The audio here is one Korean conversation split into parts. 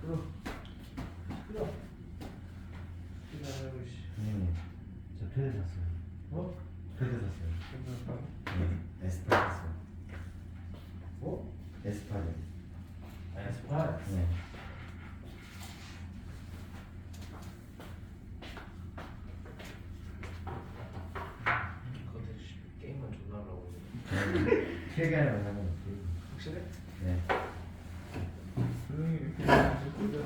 시끄러. 시끄러. 기다려 씨. 저 패드 샀어요. 어? 패드 샀어요. 괜찮아. 네, 에스파 샀어요. 뭐? 에스파를. 에스파. 네. 그것도 게임만 존나 하려고. 필기하는 사람은 확실해? 네. 조용히 이렇게 예쁘잖아.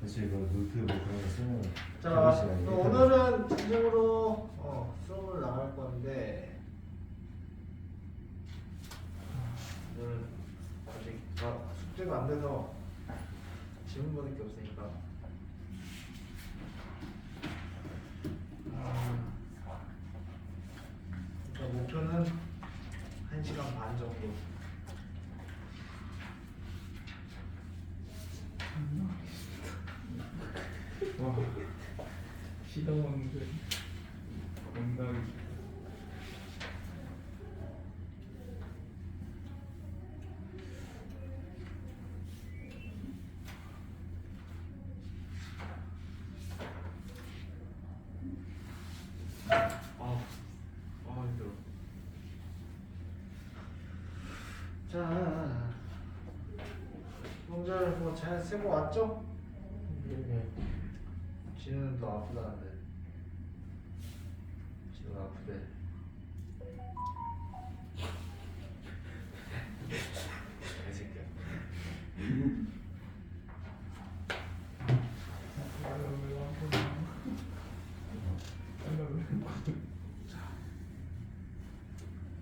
그래서 이거 노트 뭐 그런 거 쓰는 거. 자, 오늘은 진정으로 수업을 나갈 건데 오늘 아직 숙제가 안 돼서 질문 받을 게 없으니까 일단 목표는 1시간 반 정도. 와, 시다 먹는데 건강이 힘들어. 자, 명절 뭐 잘 쓰고 왔죠? 네. 지는 또 아프다는데. 지는 아프대. 개새끼야.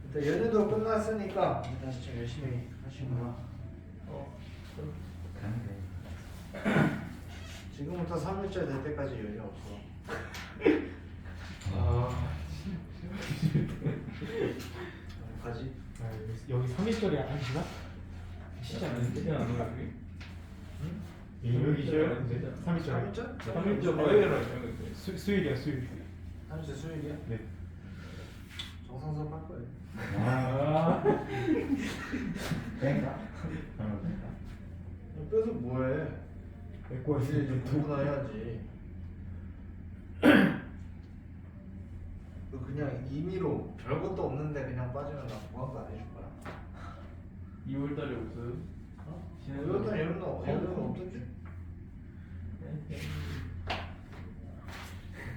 일단 연휴도 끝났으니까 이제 다시 좀 열심히 하시구나. 가는 데 지금부터 3일째 될 때까지 연휴 없어. 가지? 여기 3일절이 아니시나? 시지 않는데? 응? 여기 쉬어요? 3일절 3일째? 3일절 수요일이야 수요일 3일째 수요일이야? 네. 정상수업 할 거예요. 아. 땡가? 그러면 땡가? 빼서 뭐해? 내거 이제 공부나 해야지. 너 그냥 임의로 별것도 없는데 그냥 빠지면 나 보강도 안 해줄 거야. 2월달에 없어요? 이것도 예능은 없던지?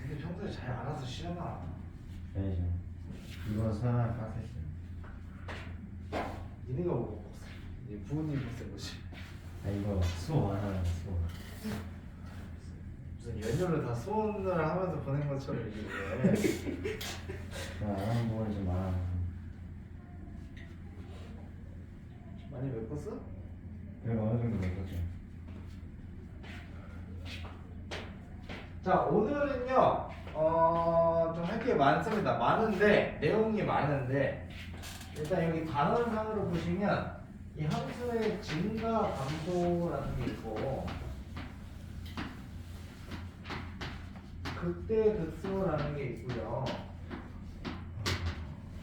근데 평소에 잘 알아서 쉬잖아. 아니죠. 이건 사람 빡셌어요. 니네가 뭐 네 부모님 못쓴 거지. 아 이거 수업 안 하는 수업. 무슨 연휴를 다 소원을 하면서 보낸 것처럼 얘기를 해. 안 하는 부분이 좀 많아. 많이 메꿨어? 그래도 어느 정도 메꿨죠. 자, 오늘은요 좀 할 게 많습니다. 많은데 내용이 많은데 일단 여기 단원상으로 보시면 이 함수의 증가 감소라는 게 있고 극대 극소라는 게 있고요.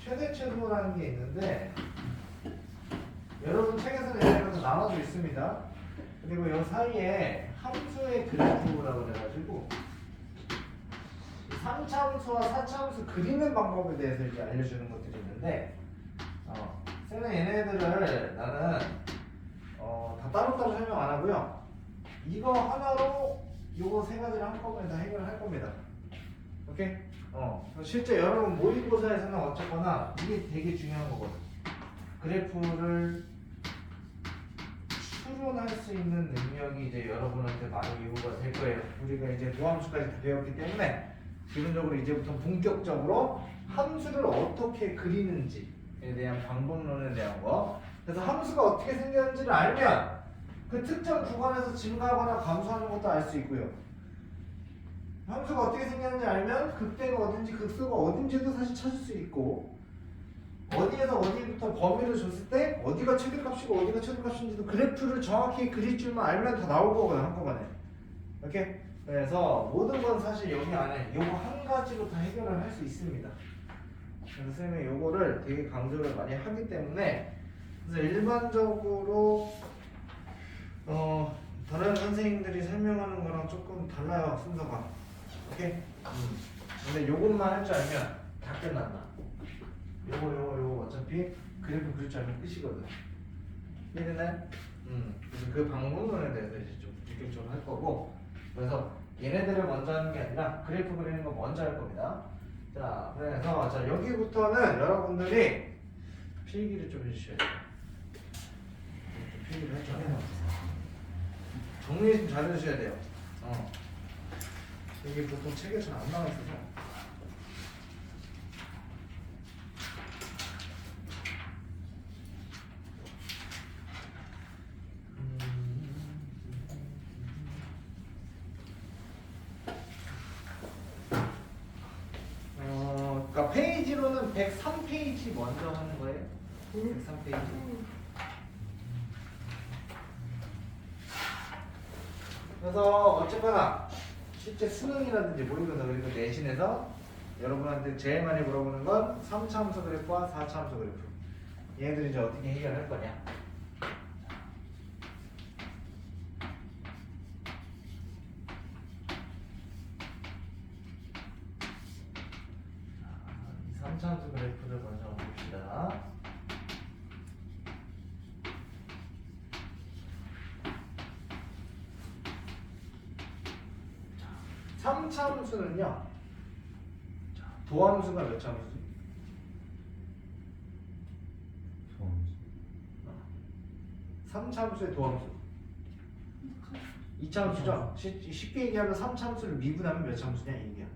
최대 최소라는 게 있는데 여러분 책에서는 이렇게 나눠져 있습니다. 그리고 이 사이에 함수의 그래프라고 해가지고 3차 함수와 4차 함수 그리는 방법에 대해서 이제 알려주는 것들이 있는데 쌤은 얘네들을 나는 다 따로따로 설명 안 하고요. 이거 하나로 요거 세 가지를 한꺼번에 다 해결할 겁니다. 오케이? 실제 여러분 모의고사에서는 어쨌거나 이게 되게 중요한 거거든. 그래프를 추론할 수 있는 능력이 이제 여러분한테 많이 요구가 될 거예요. 우리가 이제 무함수까지 다 배웠기 때문에 기본적으로 이제부터 본격적으로 함수를 어떻게 그리는지에 대한 방법론에 대한 거. 그래서 함수가 어떻게 생겼는지를 알면 그 특정 구간에서 증가하거나 감소하는 것도 알 수 있고요. 함수가 어떻게 생겼는지 알면 극대가 어딘지 극소가 어딘지도 사실 찾을 수 있고 어디에서 어디부터 범위를 줬을 때 어디가 최대값이고 어디가 최대값인지도 그래프를 정확히 그릴 줄만 알면 다 나올 거거든 한꺼번에. 오케이? 그래서 모든 건 사실 여기 안에 요거 한 가지로 다 해결을 할 수 있습니다. 그래서 쌤이 요거를 되게 강조를 많이 하기 때문에 그래서 일반적으로 다른 선생님들이 설명하는 거랑 조금 달라요 순서가. 오케이? 근데 요것만 할 줄 알면 다 끝난다. 요거 어차피 그래프 그릴 줄 알면 끝이거든. 이해되나요? 그래서 그 방법론에 대해서 이제 좀 본격적으로 할 거고, 그래서 얘네들을 먼저 하는 게 아니라 그래프 그리는 거 먼저 할 겁니다. 자, 그래서 자 여기부터는 여러분들이 필기를 좀 해주셔야 돼요. 좀 필기를 해줘야 돼요. 정리 좀 잘 해주셔야 돼요. 이게 보통 책에 잘 안 나와 있어서. 그러니까 페이지로는 103페이지 먼저 하는 거예요. 103페이지. 그래서 어쨌거나 실제 수능이라든지 모의고사 그리고 내신에서 여러분한테 제일 많이 물어보는 건 3차 함수 그래프와 4차 함수 그래프. 얘네들 이제 어떻게 해결할 거냐. 이 3차 함수 그래프를 먼저 봅시다. 자, 3차 함수는요. 도함수가 몇 차 함수지? 소음수. 3차 함수의 도함수. 2차 함수죠? 쉽게 얘기하면 3차 함수를 미분하면 몇 차 함수냐 이 얘기야.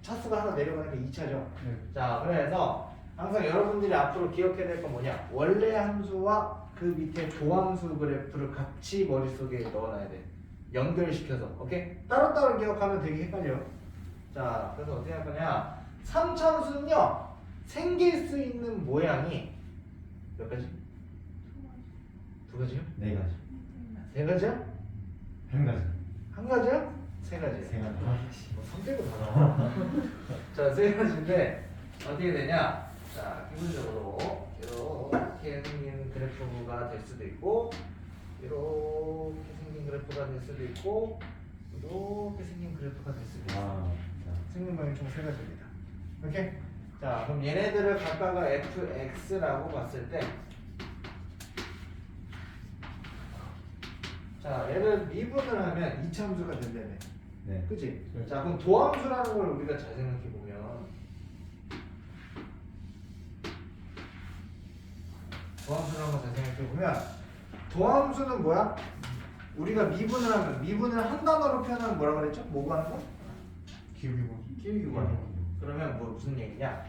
차수가 하나 내려가는 게 2차죠. 네. 자, 그래서 항상 여러분들이 앞으로 기억해야 될 건 뭐냐? 원래 함수와 그 밑에 도함수 그래프를 같이 머릿속에 넣어놔야 돼. 연결시켜서. 오케이? 따로따로 기억하면 되게 헷갈려. 자, 그래서 어떻게 할 거냐? 3차 함수는요, 생길 수 있는 모양이 몇 가지? 두 가지요? 네 가지. 세 가지요? 한 가지. 한 가지요? 세 가지요? 세 가지. 뭐 3대고 다 나와. 자, 세 가지인데 어떻게 되냐? 자, 기본적으로 이렇게 생긴 그래프가 될 수도 있고, 이렇게 생긴 그래프가 될 수도 있고, 이렇게 생긴 그래프가 될 수도 있어요. 아, 생긴 모양이 총 세 가지입니다. 오케이? 자, 그럼 얘네들을 각각을 fx라고 봤을 때, 자, 얘를 미분을 하면 이차함수가 된다며. 네. 그치? 네. 자, 그럼 도함수라는 걸 우리가 잘 생각해 보면, 도함수라는 걸 잘 생각해 보면, 도함수는 뭐야? 우리가 미분을 하면, 미분을 한 단어로 표현하면 뭐라 그랬죠? 뭐 구하는 거? 기울기 뭐. 기울기 구하는 거. 그러면 뭐 무슨 얘기냐?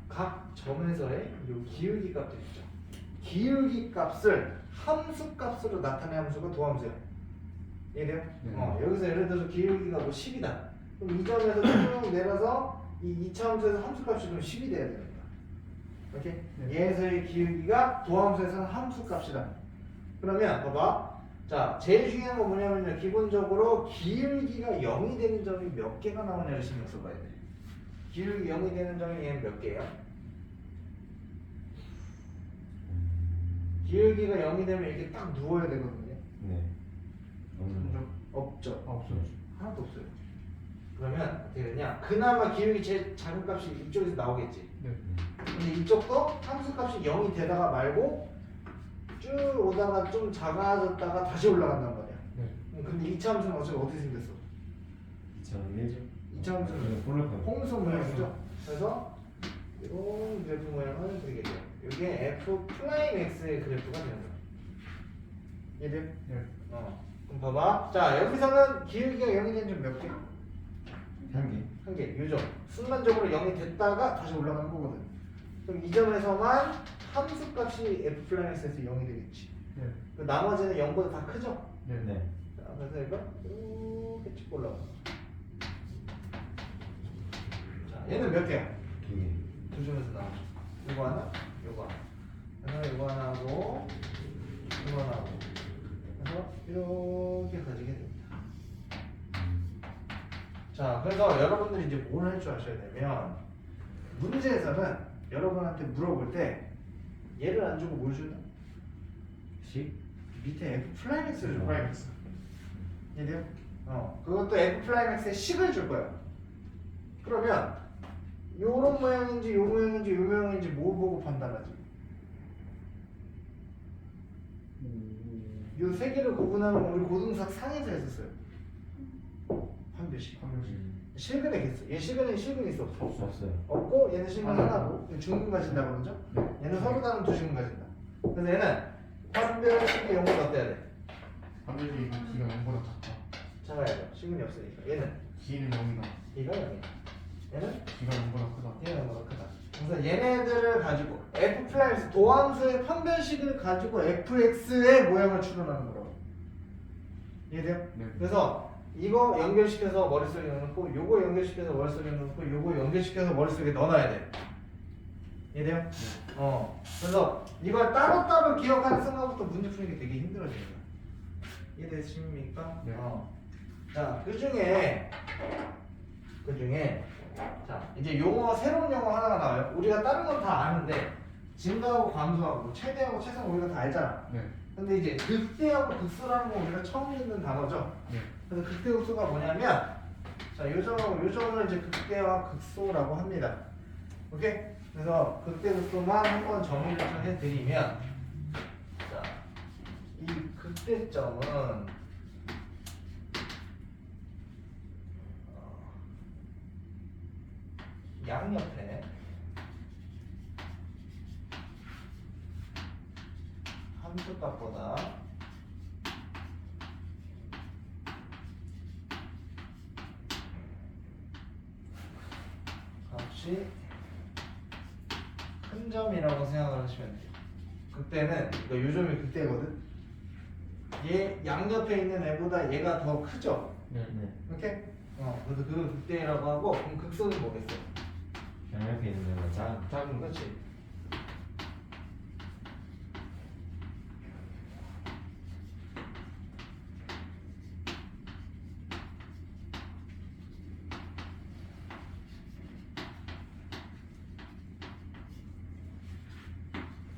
각 점에서의 요 기울기 값들 있죠. 기울기 값을 함수 값으로 나타낸 함수가 도함수야. 이해돼요? 네. 여기서 예를 들어서 기울기가 뭐 10이다. 그럼 이 점에서 쭉 내려서 이 2차 함수에서 함수 값이 그럼 10이 돼야 됩니다. 오케이? 네. 얘에서의 기울기가 도함수에서는 함수 값이다. 그러면 봐봐. 자, 제일 중요한 건 뭐냐면요. 기본적으로 기울기가 0이 되는 점이 몇 개가 나오냐를 신경 써봐야 돼. 기울기 0이 되는 점이 얘는 몇 개예요? 기울기가 0이 되면 이렇게 딱 누워야 되거든요. 네. 없는 거. 없죠. 없어요. 하나도 없어요. 그러면 어떻게 되냐? 그나마 기울기 제일 작은 값이 이쪽에서 나오겠지. 네. 근데 이쪽도 함수 값이 0이 되다가 말고 쭉 오다가 좀 작아졌다가 다시 올라간단 말이야. 네. 근데 2차 함수는 어떻게 생겼어? 2001죠. 2차 함수는 폴라파이. 홍수 모양이죠. 그래서 이런 그래프 모양을 그리게 돼요. 이게 f 프라임 x의 그래프가 되는 거야. 이해돼요? 네. 그럼 봐봐. 자, 여기서는 기울기가 0이 된 점 몇 개? 한 개. 한 개. 요점. 순간적으로 0이 됐다가 다시 올라가는 거거든. 그럼 이 점에서만 함수 값이 f 프라임 x에서 0이 되겠지. 네. 그 나머지는 0보다 다 크죠? 네. 네. 자, 그래서 이거 이렇게 쭉 올라가. 자, 얘는 몇 개야? 두 개. 두 점에서 나와. 이거 하나, 이거 하나. 그래서 이거 하나 하고, 이거 하나 하고. 그래서 이렇게 가지게 됩니다. 자, 그래서 여러분들이 이제 뭘 할 줄 아셔야 되면, 문제에서는 여러분한테 물어볼 때 얘를 안 주고 뭘 준다? 식? 밑에 F 플라임 X를 줄 거야. 이해돼요? 그것도 F 플라임 X의 식을 줄 거야. 그러면 요런 모양인지 요 모양인지 요 모양인지 뭐 보고 판단하지? 요 세 개를 구분하는 건 우리 고등수학 상에서 했었어요. 판별식. 실근의 개수. 얘 실근 있어 없어? 없어요. 없고 얘는 실근 하나고 얘는 중근 가진다 그러죠? 얘는 서로 다른 두 실근 가진다. 그래서 얘는 판별식의 용어가 어때야 돼? 반대로 D가 0보다 작다. 작아야죠. 실근이 없으니까. 얘는 D는 0이다. D가 0이야. 얘는 D가 0보다 크다. 얘는 뭐가 크다. 그래서 얘네들을 가지고 F 플라임스 도함수의 판별식을 가지고 fx의 모양을 추론하는 거라고. 이해돼요? 네. 그래서 이거 연결시켜서 머릿속에 넣어놓고 요거 연결시켜서 머릿속에 넣어놓고 요거 연결시켜서 머릿속에 넣어놔야 돼. 이해돼요? 그래서 이걸 따로따로 기억하는 순간부터 문제 푸는 게 되게 힘들어져요. 이해되십니까? 네. 자, 그 중에 자 이제 용어 새로운 용어 하나가 나와요. 우리가 다른 건 다 아는데 증가하고 감소하고 최대하고 최소는 우리가 다 알잖아. 네. 근데 이제 극대하고 극소라는 건 우리가 처음 듣는 단어죠. 네. 그래서 극대 극소가 뭐냐면 자 요점을 이제 극대와 극소라고 합니다. 오케이? 그래서 극대 극소만 한번 정의를 좀 해드리면 자 이 극대점은 양옆에 함수값보다 값이 큰 점이라고 생각을 하시면 돼요. 그때는 그러니까 요점이 그때거든. 얘 양옆에 있는 애보다 얘가 더 크죠. 네. 오케이? 그래서 그걸 극대라고 하고 그럼 극소는 뭐겠어? 양옆에 있는 거 작은 거지.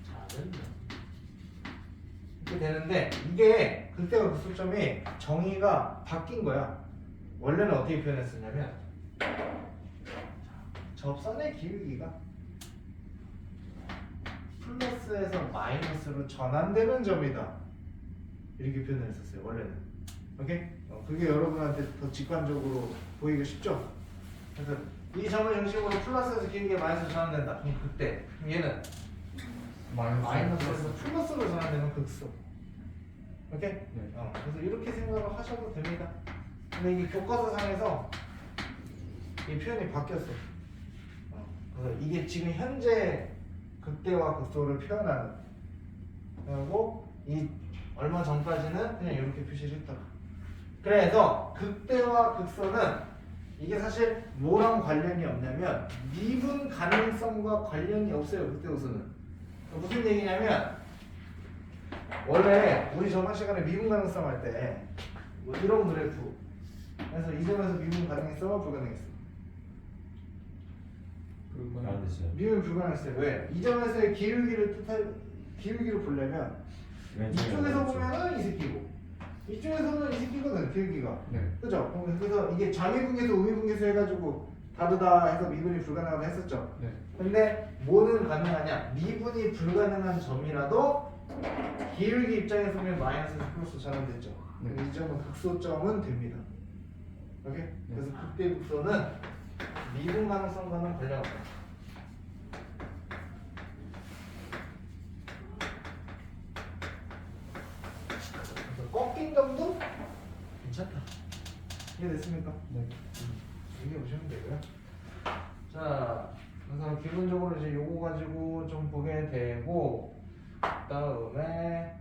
작은 점. 이렇게 되는데 이게 극대와 극소점이 정의가 바뀐 거야. 원래는 어떻게 표현했었냐면 접선의 기울기가 플러스에서 마이너스로 전환되는 점이다. 이렇게 표현을 했었어요. 원래는. 오케이? 그게 여러분한테 더 직관적으로 보이기 쉽죠? 그래서 이 점을 중심으로 플러스에서 기울기가 마이너스로 전환된다. 그럼 그때. 그럼 얘는 마이너스에서 플러스로 전환되는 극소. 오케이? 네. 그래서 이렇게 생각을 하셔도 됩니다. 근데 이게 교과서상에서 이 표현이 바뀌었어. 그래서 이게 지금 현재 극대와 극소를 표현하는. 그리고 이 얼마 전까지는 그냥 이렇게 표시를 했다가. 그래서 극대와 극소는 이게 사실 뭐랑 관련이 없냐면 미분 가능성과 관련이 없어요. 극대 극소는. 무슨 얘기냐면 원래 우리 저번 시간에 미분 가능성 할 때 뭐 이런 그래프 그래서 이 점에서 미분 가능했어? 불가능했어? 안 됐어요. 미분 불가능했어요. 왜? 이 점에서의 기울기를 보려면 이쪽에서 보면은 이 새끼고 이쪽에서는 이 새끼거든 기울기가. 네. 그죠? 그래서 이게 장위분계수 우위분계수 해가지고 다르다 해서 미분이 불가능하다 했었죠. 네. 근데 뭐는 가능하냐? 미분이 불가능한 점이라도 기울기 입장에서 보면 마이너스에서 플러스 전환됐죠. 네. 이 점은 극소점은 됩니다. 오케이? 그래서 극대 극소는 미분 가능성과는 관련 없다. 그래서 꺾인 점도 괜찮다. 이해됐습니까? 네. 이해 보시면 되고요. 자, 그래서 기본적으로 이제 요거 가지고 좀 보게 되고, 그다음에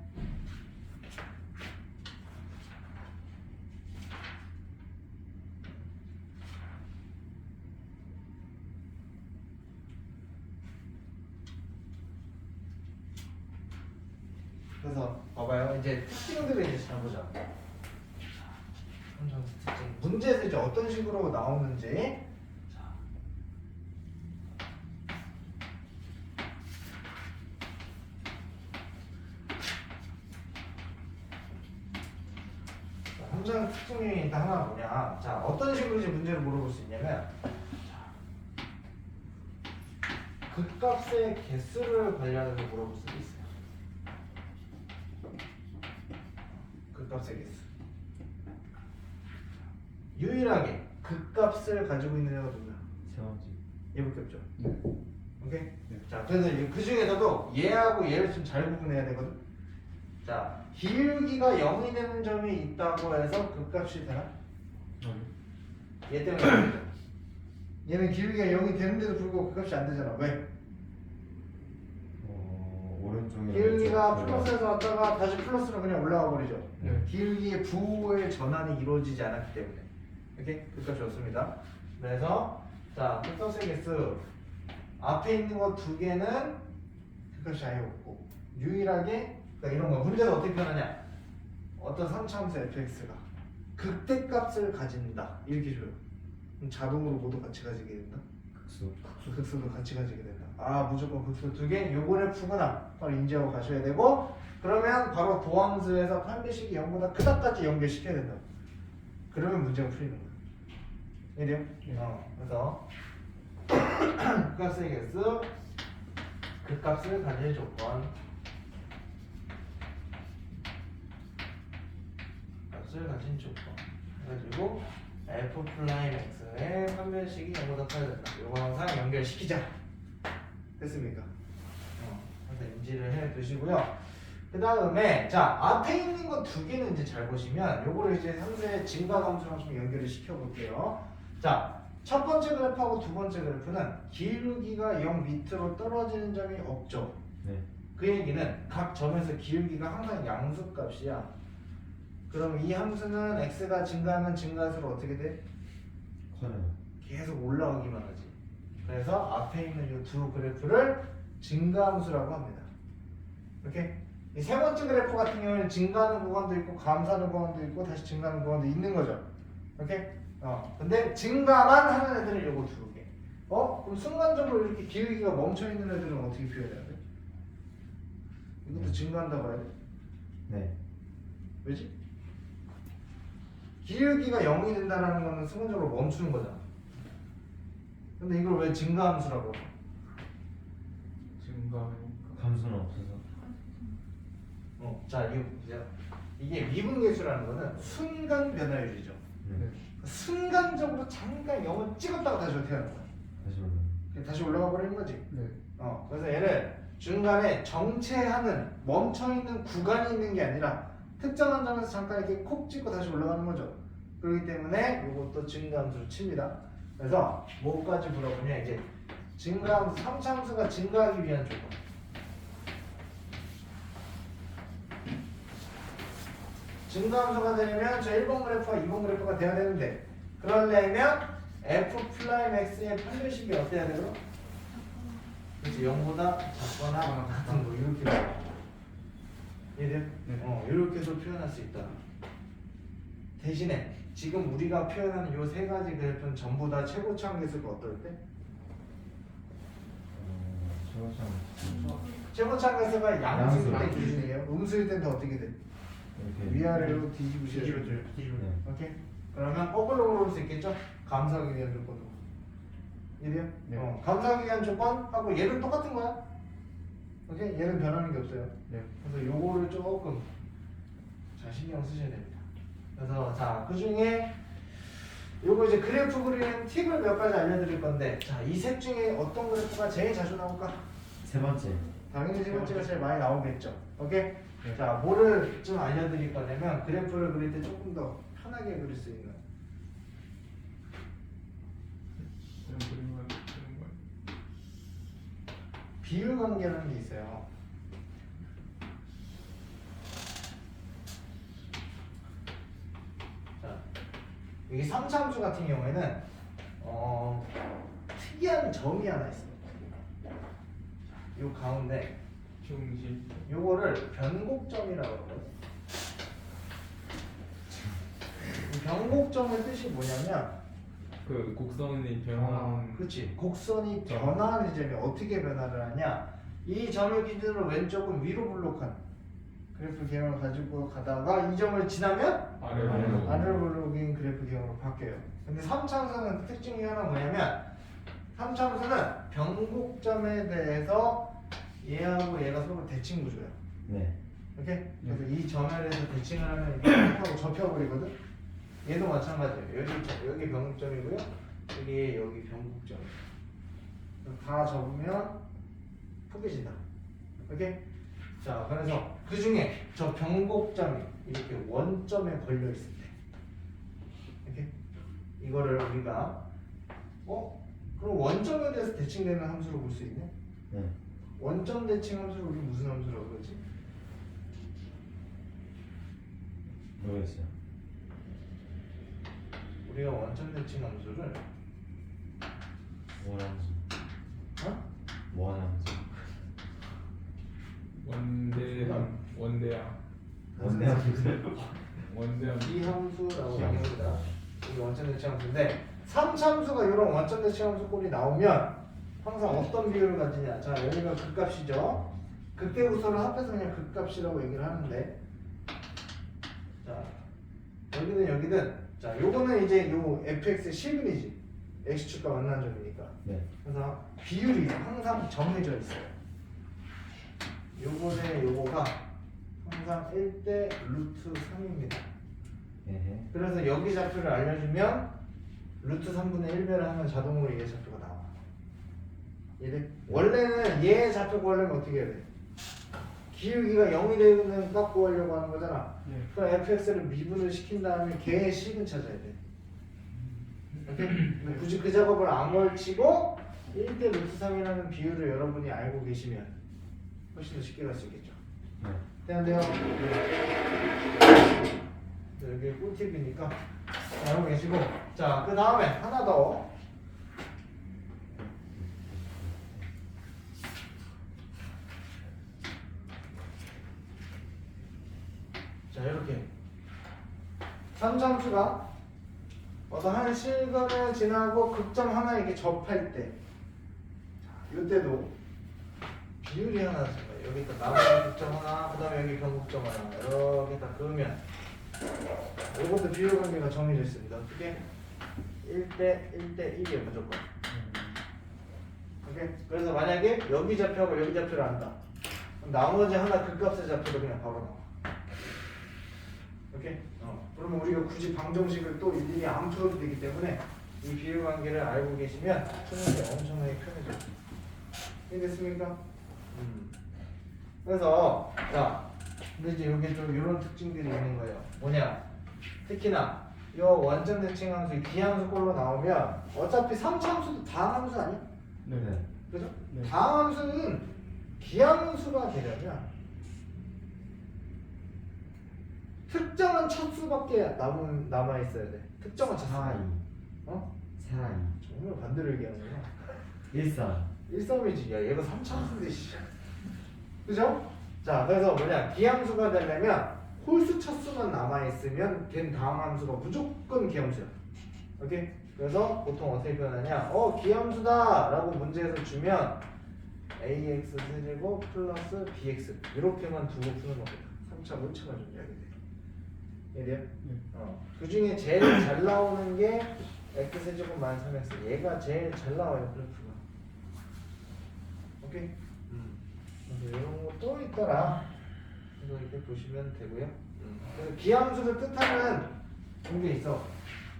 그래서 봐봐요. 이제 특징들을 이제 잘 보자. 특징. 문제에서 이제 어떤 식으로 나오는지. 자. 함수의 특징이 일단 하나 뭐냐. 자, 어떤 식으로 이제 문제를 물어볼 수 있냐면, 극값의 개수를 관련해서 물어볼 수도 있어요. 극값의 개수. 유일하게 극값을 가지고 있는 애가 누구야? 세 번째. 얘밖에 없죠. 네. 오케이? 네. 자, 그래서 그 중에서도 얘하고 얘를 좀 잘 구분해야 되거든. 자, 기울기가 0이 되는 점이 있다고 해서 극값이 되나? 얘 때문에 안 되죠. 얘는 기울기가 0이 되는데도 불구하고 극값이 안 되잖아. 왜? 오른쪽에. 기울기가 왼쪽 플러스에서 왔다가 다시 플러스로 그냥 올라가 버리죠. 네. 기울기의 부호의 전환이 이루어지지 않았기 때문에. 이렇게 극값이 좋습니다. 그래서 자, 극값의 개수 앞에 있는 거 두 개는 극값이 아예 없고 유일하게 그러니까 이런 거 문제는 어떻게 표현하냐? 어떤 3차함수 fx가 극대값을 가진다 이렇게 줘요. 그럼 자동으로 모두 같이 가지게 된다. 극수. 극수도 같이 가지게 된다. 아 무조건 극수 두 개. 요거를 푸거나 바로 인지하고 가셔야 되고 그러면 바로 도함수에서 판별식이 0보다 크다까지 연결시켜야 된다. 그러면 문제가 풀리는 거야. 이해돼요? 그래서 극값의 개수 극값을 가질 조건 값을 가진 조건 해가지고 f'(x)의 판별식이 0보다 커야 된다. 요거 항상 연결시키자. 됐습니까? 그래서 인지를 해 두시고요. 그 다음에 자 앞에 있는 거 두 개는 이제 잘 보시면 요거를 이제 함수의 증가 함수랑 좀 연결을 시켜 볼게요. 자 첫 번째 그래프하고 두 번째 그래프는 기울기가 0 밑으로 떨어지는 점이 없죠. 네. 그 얘기는 각 점에서 기울기가 항상 양수값이야. 그럼 이 함수는 x가 증가하면 증가할수록 어떻게 돼? 커요. 계속 올라가기만 하지. 그래서 앞에 있는 이 두 그래프를 증가함수라고 합니다. 이렇게 이 세 번째 그래프 같은 경우에는 증가하는 구간도 있고 감소하는 구간도 있고 다시 증가하는 구간도 있는 거죠. 이렇게 근데 증가만 하는 애들은 요거 두 개. 그럼 순간적으로 이렇게 기울기가 멈춰 있는 애들은 어떻게 표현해야 돼? 이것도 증가한다고 해야 돼? 네. 왜지? 기울기가 0이 된다는 거는 순간적으로 멈추는 거잖아. 근데 이걸 왜 증가함수라고? 증가하니까. 감수는 없어서. 자, 이게 미분계수라는 거는 순간 변화율이죠. 네. 순간적으로 잠깐 0을 찍었다가 다시 어떻게 하는 거야? 다시 올라. 다시 올라가 버리는 거지. 네. 그래서 얘를 중간에 정체하는 멈춰있는 구간이 있는 게 아니라 특정한 점에서 잠깐 이렇게 콕 찍고 다시 올라가는 거죠. 그렇기 때문에 이것도 증가함수로 칩니다. 그래서 뭐까지 물어보냐 이제 증가함수 3차함수가 증가하기 위한 조건. 증가함수가 되려면 저 1번 그래프와 2번 그래프가 돼야 되는데 그러려면 f'(x)의 판별식이 어때야 되고? 그렇지 0보다 작거나 같은 거 이렇게 돼요. 이해돼요? 네. 이렇게도 표현할 수 있다. 대신에 지금 우리가 표현하는 요 세 가지 그래프는 전부 다 최고차항 개수가 어떨 때? 최고차항 개수가 양수일 때 양수. 기준이에요. 음수일 때는 더 어떻게 돼? 이렇게. 위아래로 뒤집으셔야 돼요. 네. 오케이? 그러면 거꾸로 물어볼 수 있겠죠? 감사하기 위한 조건도. 이해돼요? 네. 감사하기 위한 조건하고 얘는 똑같은 거야. 오케이? 얘는 변하는 게 없어요. 네. 그래서 요거를 조금 잘 신경 쓰셔야 됩니다. 그래서 자, 그 중에 요거 이제 그래프 그리는 팁을 몇 가지 알려드릴 건데 자, 이 셋 중에 어떤 그래프가 제일 자주 나올까? 세 번째. 당연히 세 번째가 제일 많이 나오겠죠. 오케이? 네. 자, 뭐를 좀 알려드릴 거냐면 그래프를 그릴 때 조금 더 편하게 그릴 수 있는 그냥 그림을 그리는 거예요. 비율 관계라는 게 있어요. 자, 여기 3차함수 같은 경우에는 특이한 점이 하나 있어요. 요 가운데 중심. 요거를 변곡점이라고 하거든요. 이 변곡점의 뜻이 뭐냐면 그 곡선이 변하는. 그렇지. 곡선이 변화하는 점이 어떻게 변화를 하냐? 이 점을 기준으로 왼쪽은 위로 블록한 그래프 개형을 가지고 가다가 이 점을 지나면 아래로 아날로그인 그래프 개형으로 바뀌어요. 근데 3차함수는 특징 중에 하나 뭐냐면 3차함수는 변곡점에 대해서 얘하고 얘가 서로 대칭 구조야. 네. 오케이? 그래서 이 점에 대해서 대칭을 하면 이렇게 하고 접혀버리거든. 얘도 마찬가지예요. 여기 변곡점이고요. 여기 변곡점이에요. 다 접으면 포개진다. 오케이? 자, 그래서 그 중에 저 변곡점이 이렇게 원점에 걸려 있을 때, 이렇게 이거를 우리가 그럼 원점에 대해서 대칭되는 함수로 볼 수 있네. 네. 원점 대칭 함수를 우리 무슨 함수라고 그러지? 모르겠어요. 우리가 원점 대칭 함수를 원함수. 어? 원함수. 원대함 원대함 이 함수라고 이 함수. 얘기합니다. 이게 원점 대칭 함수인데 3참수가 이런 원점 대칭 함수 꼴이 나오면 항상 어떤 비율을 가지냐? 자, 여기가 극값이죠. 극대구소를 합해서 그냥 극값이라고 얘기를 하는데, 자, 여기든 자, 요거는 이제 요 fx의 실근이지. x축과 만난 점이니까. 네. 그래서 비율이 항상 정해져 있어요. 요거 대 요거가 항상 1대 루트 3입니다. 예. 그래서 여기 좌표를 알려주면 루트 3분의 1배를 하면 자동으로 얘 좌표가 나와. 얘들 원래는 얘 좌표 구하려면 어떻게 해야 돼? 기울기가 0이 되는 값 구하려고 하는 거잖아. 네. 그럼 fx를 미분을 시킨 다음에 걔의 식은 찾아야 돼. 오케이? 근데 굳이 그 작업을 안 걸치고 1대 루트 3이라는 비율을 여러분이 알고 계시면 훨씬 더 쉽게 갈 수 있겠죠. 네. 되는데요. 여기 꿀팁이니까 알고 계시고, 자, 그 다음에 하나 더. 자, 이렇게 3참수가 어떠한 실근을 지나고 극점 하나 이렇게 접할 때, 이때도 비율이 하나 있어요. 여기 딱 나머지 극점 하나, 그 다음에 여기 변곡점 하나 이렇게 딱 그으면 이것도 비율 관계가 정해져 있습니다. 어떻게? 1대 1대 1이에요 무조건. 오케이? 그래서 만약에 여기 좌표하고 여기 좌표를 안다. 그럼 나머지 하나 극값의 좌표도 그냥 바로 나와. 오케이? 그러면 우리가 굳이 방정식을 또 일일이 안 풀어도 되기 때문에 이 비율 관계를 알고 계시면 푸는 게 엄청나게 편해져요. 이해됐습니까? 그래서 자, 근데 이제 여기 좀 이런 특징들이 있는 거예요. 뭐냐? 특히나 이 원점 대칭 함수, 이 기함수 꼴로 나오면 어차피 3차함수도 다함수 아니야? 네. 그죠? 네. 다함수는 기함수가 되려면 특정한 차수밖에 남아 있어야 돼. 특정한 차수. 4, 2. 어? 4, 2. 정말 반대로 얘기하는구나. 1, 4. 1,3이지. 야, 얘가 3차함수인데 씨. 그죠? 자, 그래서 뭐냐? 기함수가 되려면 홀수 차수만 남아있으면 된 다음 함수가 무조건 기함수야. 오케이? 그래서 보통 어떻게 표현하냐? 기함수다! 라고 문제에서 주면 ax 세제곱 플러스 bx 이렇게만 두고 푸는 겁니다. 3차, 5차가 좀 이야기 돼. 이해돼요? 네. 그 중에 제일 잘 나오는 게 x 세제곱 마이너스 3x. 얘가 제일 잘 나와요, 그래프가. 오케이? 그래서 이런 거 또 있더라. 그래서 이렇게 보시면 되고요. 그래서 기함수를 뜻하는 게 있어.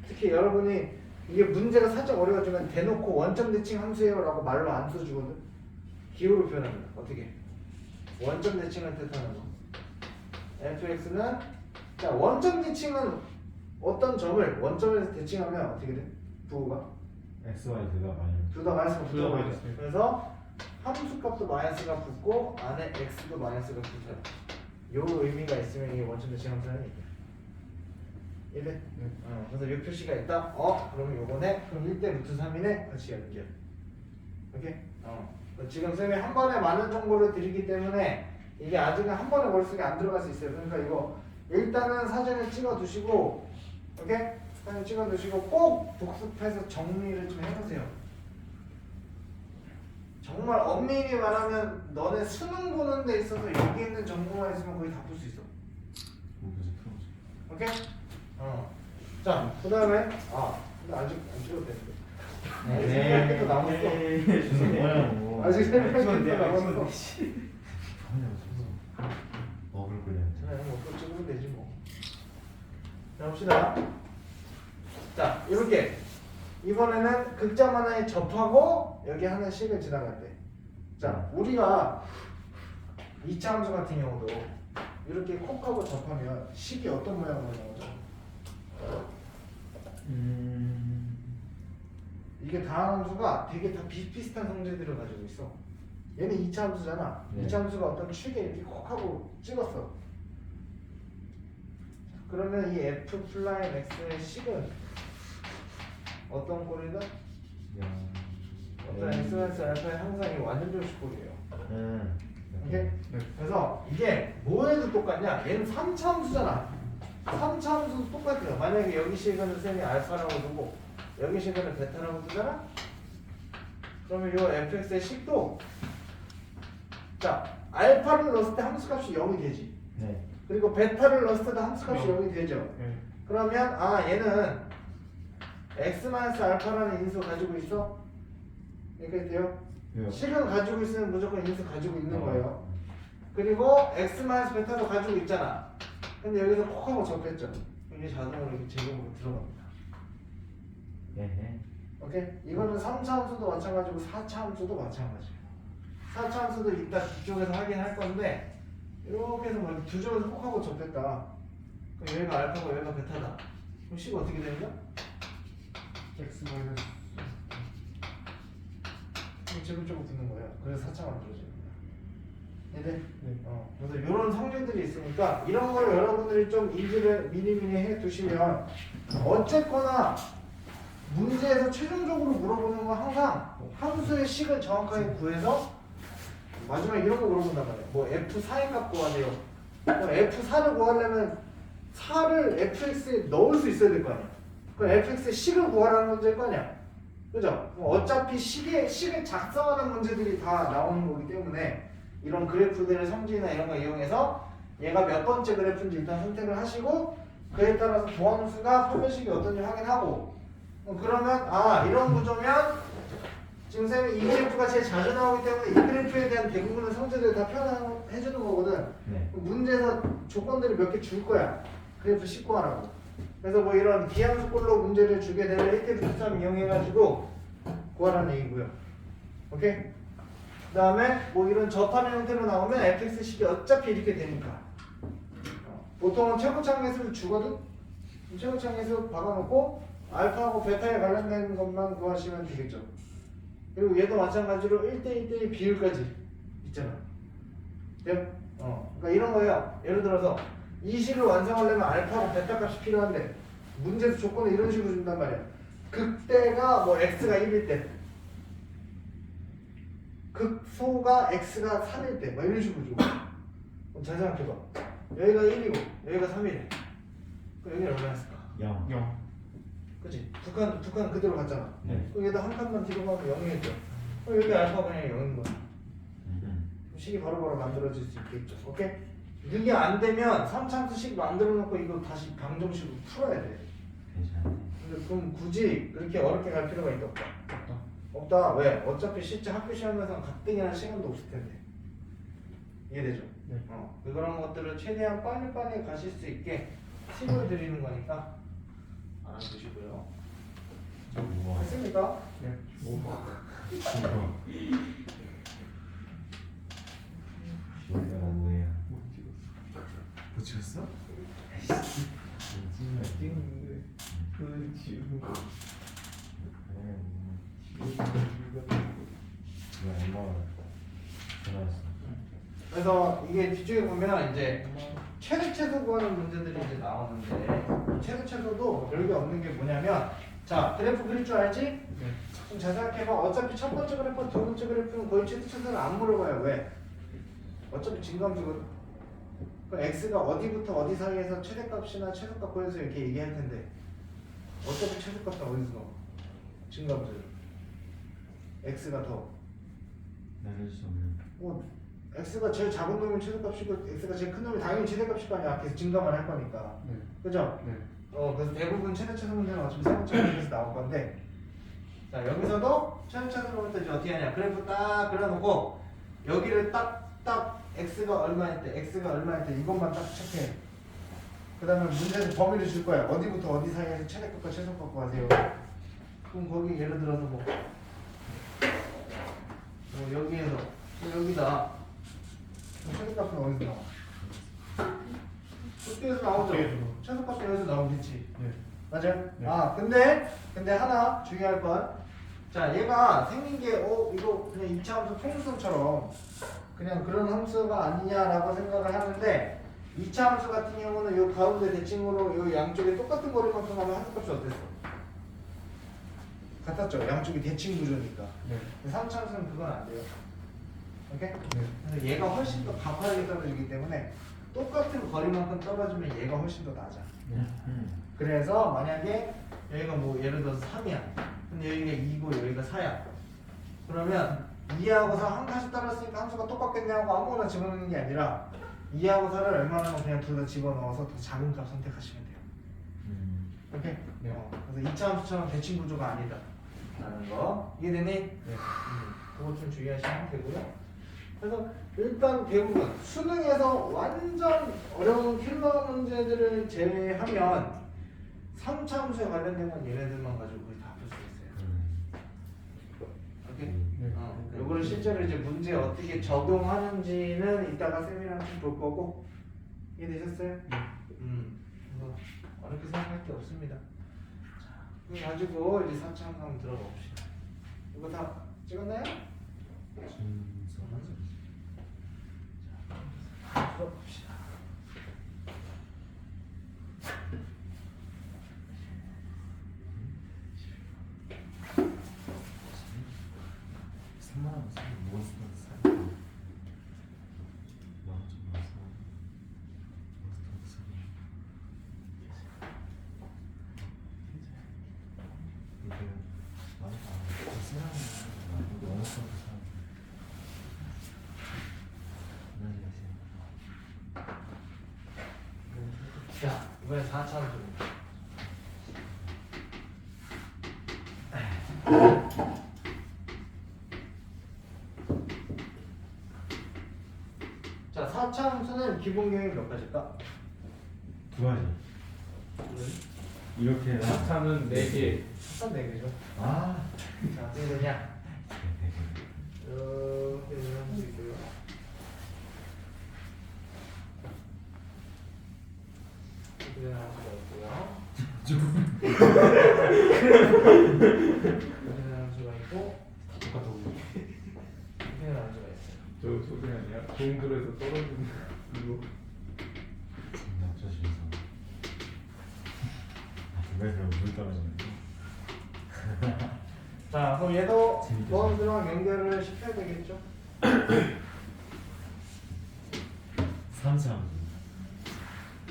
특히 여러분이 이게 문제가 살짝 어려워지면 대놓고 원점 대칭 함수예요라고 말로 안 써주거든. 기호로 표현합니다. 어떻게? 원점 대칭을 뜻하는 거. fx는 자 원점 대칭은 어떤 점을 원점에서 대칭하면 어떻게 돼? 부호가 X, Y 둘다 많이. 둘 다 마이너스가 둘다 붙어요. 마이너스. 그래서 함수값도 마이너스가 붙고 안에 x도 마이너스가 붙어요. 요 의미가 있으면 이게 원점 대칭 함수는 있다. 이래? 네. 그래서 요 표시가 있다. 그러면 요거네. 그럼 1대 루트 3이네. 같이 연결. 오케이? 지금 쌤이 한 번에 많은 정보를 드리기 때문에 이게 아직은 한 번에 머릿속에 안 들어갈 수 있어요. 그러니까 이거 일단은 사진을 찍어 두시고, 오케이? 사진 찍어 두시고 꼭 복습해서 정리를 좀 해보세요. 정말 엄밀히 말하면 너네 수능 보는 데 있어서 여기 있는 정보만 있으면 거의 다 풀 수 있어. 오케이? 자, 그 다음에 근데 아직 안 찍어도 되는데. 네. 또 남았어. 뭐야? 아직 세 명이 또 남았어. 먹을 거야. 그래, 뭐또 찍으면 되지 뭐. 자, 봅시다. 자, 이렇게 이번에는 극점 하나에 접하고 여기 하나 식을 지나갈 때. 자, 우리가 2차 함수 같은 경우도 이렇게 콕하고 접하면 식이 어떤 모양으로 나오죠? 이게 다항 함수가 되게 다 비슷비슷한 성질들을 가지고 있어. 얘는 2차 함수잖아. 네. 2차 함수가 어떤 축에 이렇게 콕하고 찍었어. 그러면 이 f 플라임 x의 식은 어떤 꼴이다? 어떤 x-알파의 항상 이 완전 조식꼴이에요. 오케이? 그래서 이게 뭐에도 똑같냐? 얘는 3차 함수잖아. 3차 함수도 똑같아요. 만약에 여기 식은 쌤이 알파라고 두고 여기 식은 베타라고 두잖아? 그러면 이 fx의 식도 자, 알파를 넣었을 때 함수값이 0이 되지. 네. 그리고 베타를 넣었을 때도 함수값이 0이 되죠. 그러면 얘는 x-알파라는 인수 가지고 있어? 여기까지 돼요? 식은 가지고 있으면 무조건 인수 가지고 있는 거예요. 그리고 x-베타도 가지고 있잖아. 근데 여기서 콕하고 접했죠. 이게 자동으로 이렇게 제곱으로 들어갑니다. 네. 오케이? 이거는 3차 함수도 마찬가지고 4차 함수도 마찬가지예요. 4차 함수도 이따 뒤쪽에서 확인할 건데 이렇게 해서 뭐 두 점에서 콕하고 접했다. 그럼 여기가 알파고 여기가 베타다. 그럼 식이 어떻게 되냐? x 마이너스 제곱제곱 붙는 거예요. 그래서 4차 만들어집니다. 네. 네. 그래서 이런 성질들이 있으니까 이런 걸 여러분들이 좀 인지를 미리미리 해 두시면 어쨌거나 문제에서 최종적으로 물어보는 건 항상 함수의 식을 정확하게 구해서 마지막에 이런 거 물어본단 말이에요. 뭐 F4의 값 구하래요. 그럼 F4를 구하려면 4를 fx에 넣을 수 있어야 될 거 아니야. 그럼 fx의 식을 구하라는 문제일 거 아니야. 그죠? 어차피 식을 작성하는 문제들이 다 나오는 거기 때문에 이런 그래프들의 성질이나 이런 거 이용해서 얘가 몇 번째 그래프인지 일단 선택을 하시고 그에 따라서 도함수가 판별식이 어떤지 확인하고 그러면 이런 구조면 지금 쌤이 이 그래프가 제일 자주 나오기 때문에 이 그래프에 대한 대부분의 성질을 다 표현해주는 거거든. 네. 문제에서 조건들을 몇 개 줄 거야. 그래프 씻고 하라고. 그래서 뭐 이런 비함수꼴로 문제를 주게 되면 1대 수참 이용해가지고 구하라는 얘기고요. 오케이? 그 다음에 뭐 이런 접하는 형태로 나오면 fx식이 어차피 이렇게 되니까 보통은 최고차항계수를 주거든? 최고차항계수 박아놓고 알파하고 베타에 관련된 것만 구하시면 되겠죠. 그리고 얘도 마찬가지로 1대1대1 비율까지 있잖아. 돼요? 그러니까 이런 거예요. 예를 들어서 이 식을 완성하려면 알파하고 베타 값이 필요한데 문제에서 조건을 이런 식으로 준단 말이야. 극대가 뭐 x가 1일 때 극소가 x가 3일 때 뭐 이런 식으로 줘. 그럼 잘 생각해봐. 여기가 1이고 여기가 3이래. 그럼 여기는 얼마였을까? 0. 그치? 북한 그대로 갔잖아. 네. 그럼 얘도 한 칸만 뒤로 가면 0이겠죠. 그럼 여기 알파가 그냥 0인 거야. 식이 바로바로 만들어질 수 있겠죠. 오케이? 이게 안 되면 3차함수식 만들어 놓고 이거 다시 방정식으로 풀어야 돼. 괜찮네. 근데 그럼 굳이 그렇게 어렵게 갈 필요가 있다 없다? 없다. 왜? 어차피 실제 학교 시험에서는 가뜩이나 시간도 없을 텐데. 이해되죠? 네. 그런 것들을 최대한 빨리빨리 가실 수 있게 팁을 드리는 거니까 알아두시고요. 우와. 됐습니까? 네. 이거가 뭐야? 못 찍었어? 찍었는데 그 지금 그래서 이게 뒤쪽에 보면 이제 최소 구하는 문제들이 이제 나오는데 최소도 별게 없는 게 뭐냐면 자 그래프 그릴 줄 알지? 네. 좀 잘 생각해봐. 어차피 첫 번째 그래프, 두 번째 그래프는 거의 최소는 안 물어봐요. 왜? 어차피 진감수거든. 그럼 x가 어디부터 어디 사이에서 최대값이나 최소값 구해서 이렇게 얘기할 텐데 어차피 최소값은 어디서 나와? 진감수. x가 더 나눌 수 없는. 뭐 x가 제일 작은 놈이 최소값이고 x가 제일 큰 놈이 당연히 최대값일 거 아니야. 계속 증가만 할 거니까. 네. 그죠? 네. 그래서 대부분 최대차수 문제는 어차피 세 번째 문제에서 나올 건데, 자 여기서도 최대차수부터 이제 어떻게 하냐? 그래프 딱 그려놓고 여기를 딱 x가 얼마일 때, x가 얼마일 때 이것만 딱 체크해. 그다음에 문제에서 범위를 줄 거야. 어디부터 어디 사이에서 최대값과 최소값 구하세요. 그럼 거기 예를 들어서 뭐 여기에서 여기다 최소값은 어디서 나와? 이때에서 나오죠. 최소값은 여기서 나오겠지. 네. 맞아요? 네. 아 근데 하나 중요할 건, 자 얘가 생긴 게 이거 그냥 2차 함수 통수성처럼 그냥 그런 함수가 아니냐라고 생각을 하는데, 2차 함수 같은 경우는 요 가운데 대칭으로 요 양쪽에 똑같은 거리만큼 하면 함수값이 어땠어? 같았죠. 양쪽이 대칭 구조니까. 네. 근데 3차 함수는 그건 안 돼요. 오케이? 네. 그래서 얘가 훨씬 더 가파르게 떨어지기 때문에 똑같은 거리만큼 떨어지면 얘가 훨씬 더 낮아. 그래서 만약에 여기가 뭐 예를 들어서 3이야. 근데 여기가 2고 여기가 4야. 그러면 2하고 4 한 칸씩 떨어졌으니까 함수가 똑같겠냐고 아무거나 집어넣는 게 아니라 2하고 4를 얼마나 그냥 둘 다 집어넣어서 더 작은 값 선택하시면 돼요. 오케이? 네. 그래서 2차 함수처럼 대칭 구조가 아니다 라는 거 이해되니? 네. 그거 좀 주의하시면 되고요. 그래서 일단 대부분 수능에서 완전 어려운 킬러 문제들을 제외하면 3차 함수에 관련된 건 얘네들만 가지고 거의 다 풀 수 있어요. 오케이? 네. 요거를 실제로 이제 문제 어떻게 적용하는지는 이따가 쌤이랑 좀 볼 거고. 이해되셨어요? 그래서 어렵게 생각할 게 없습니다. 자, 그거 가지고 이제 4차 함수 한번 들어가 봅시다. 이거 다 찍었나요? 들어봅시다. 자, 이번엔 4차 함수입니다. 자, 4차 함수는 기본 개념이 몇 가지일까? 두 가지. 이렇게 해서. 차는 4개. 한 4개죠. 아. 자, 어떻게 되냐? 이렇게 되는 함수 있고요. 이렇게 되는 함수가 있고요. 이렇게 되는 함수가 있고, 똑같아. 이렇게 되는 함수가 있어요. 저 소리 아니야? 동굴에서 떨어지는 이거. 어쩌시면서. 중간에서 물 떨어지는 거. 자, 그럼 얘도 재밌겠다. 보험수랑 연결을 시켜야 되겠죠? 3차.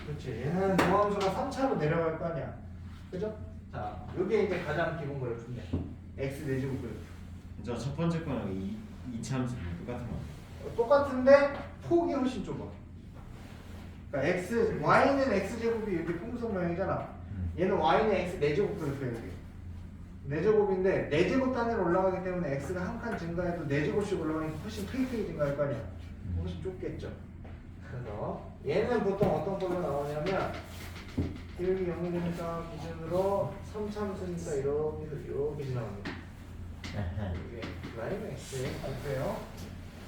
그렇지. 얘는 보험수가 3차로 내려갈 거 아니야. 그죠? 자, 요게 이제 가장 기본 그래프인데 x 내제곱 그래프. 저첫 번째 거랑 2차 함수는 똑같은 거. 똑같은데 폭이 훨씬 좁아. 그러니까 y는 x제곱이 이렇게 풍선 모양이잖아. 얘는 y는 x 4제곱 그래프야 이게. 4제곱인데 4제곱 단위로 올라가기 때문에 x가 한 칸 증가해도 4제곱씩 올라가니까 훨씬 크게 증가할 거 아니야. 훨씬 좁겠죠. 그래서 얘는 보통 어떤 걸로 나오냐면 기울기 0이 되니까 기준으로 3참수니까 이렇게 지나갑니다. 이게 라인 x에 볼게요.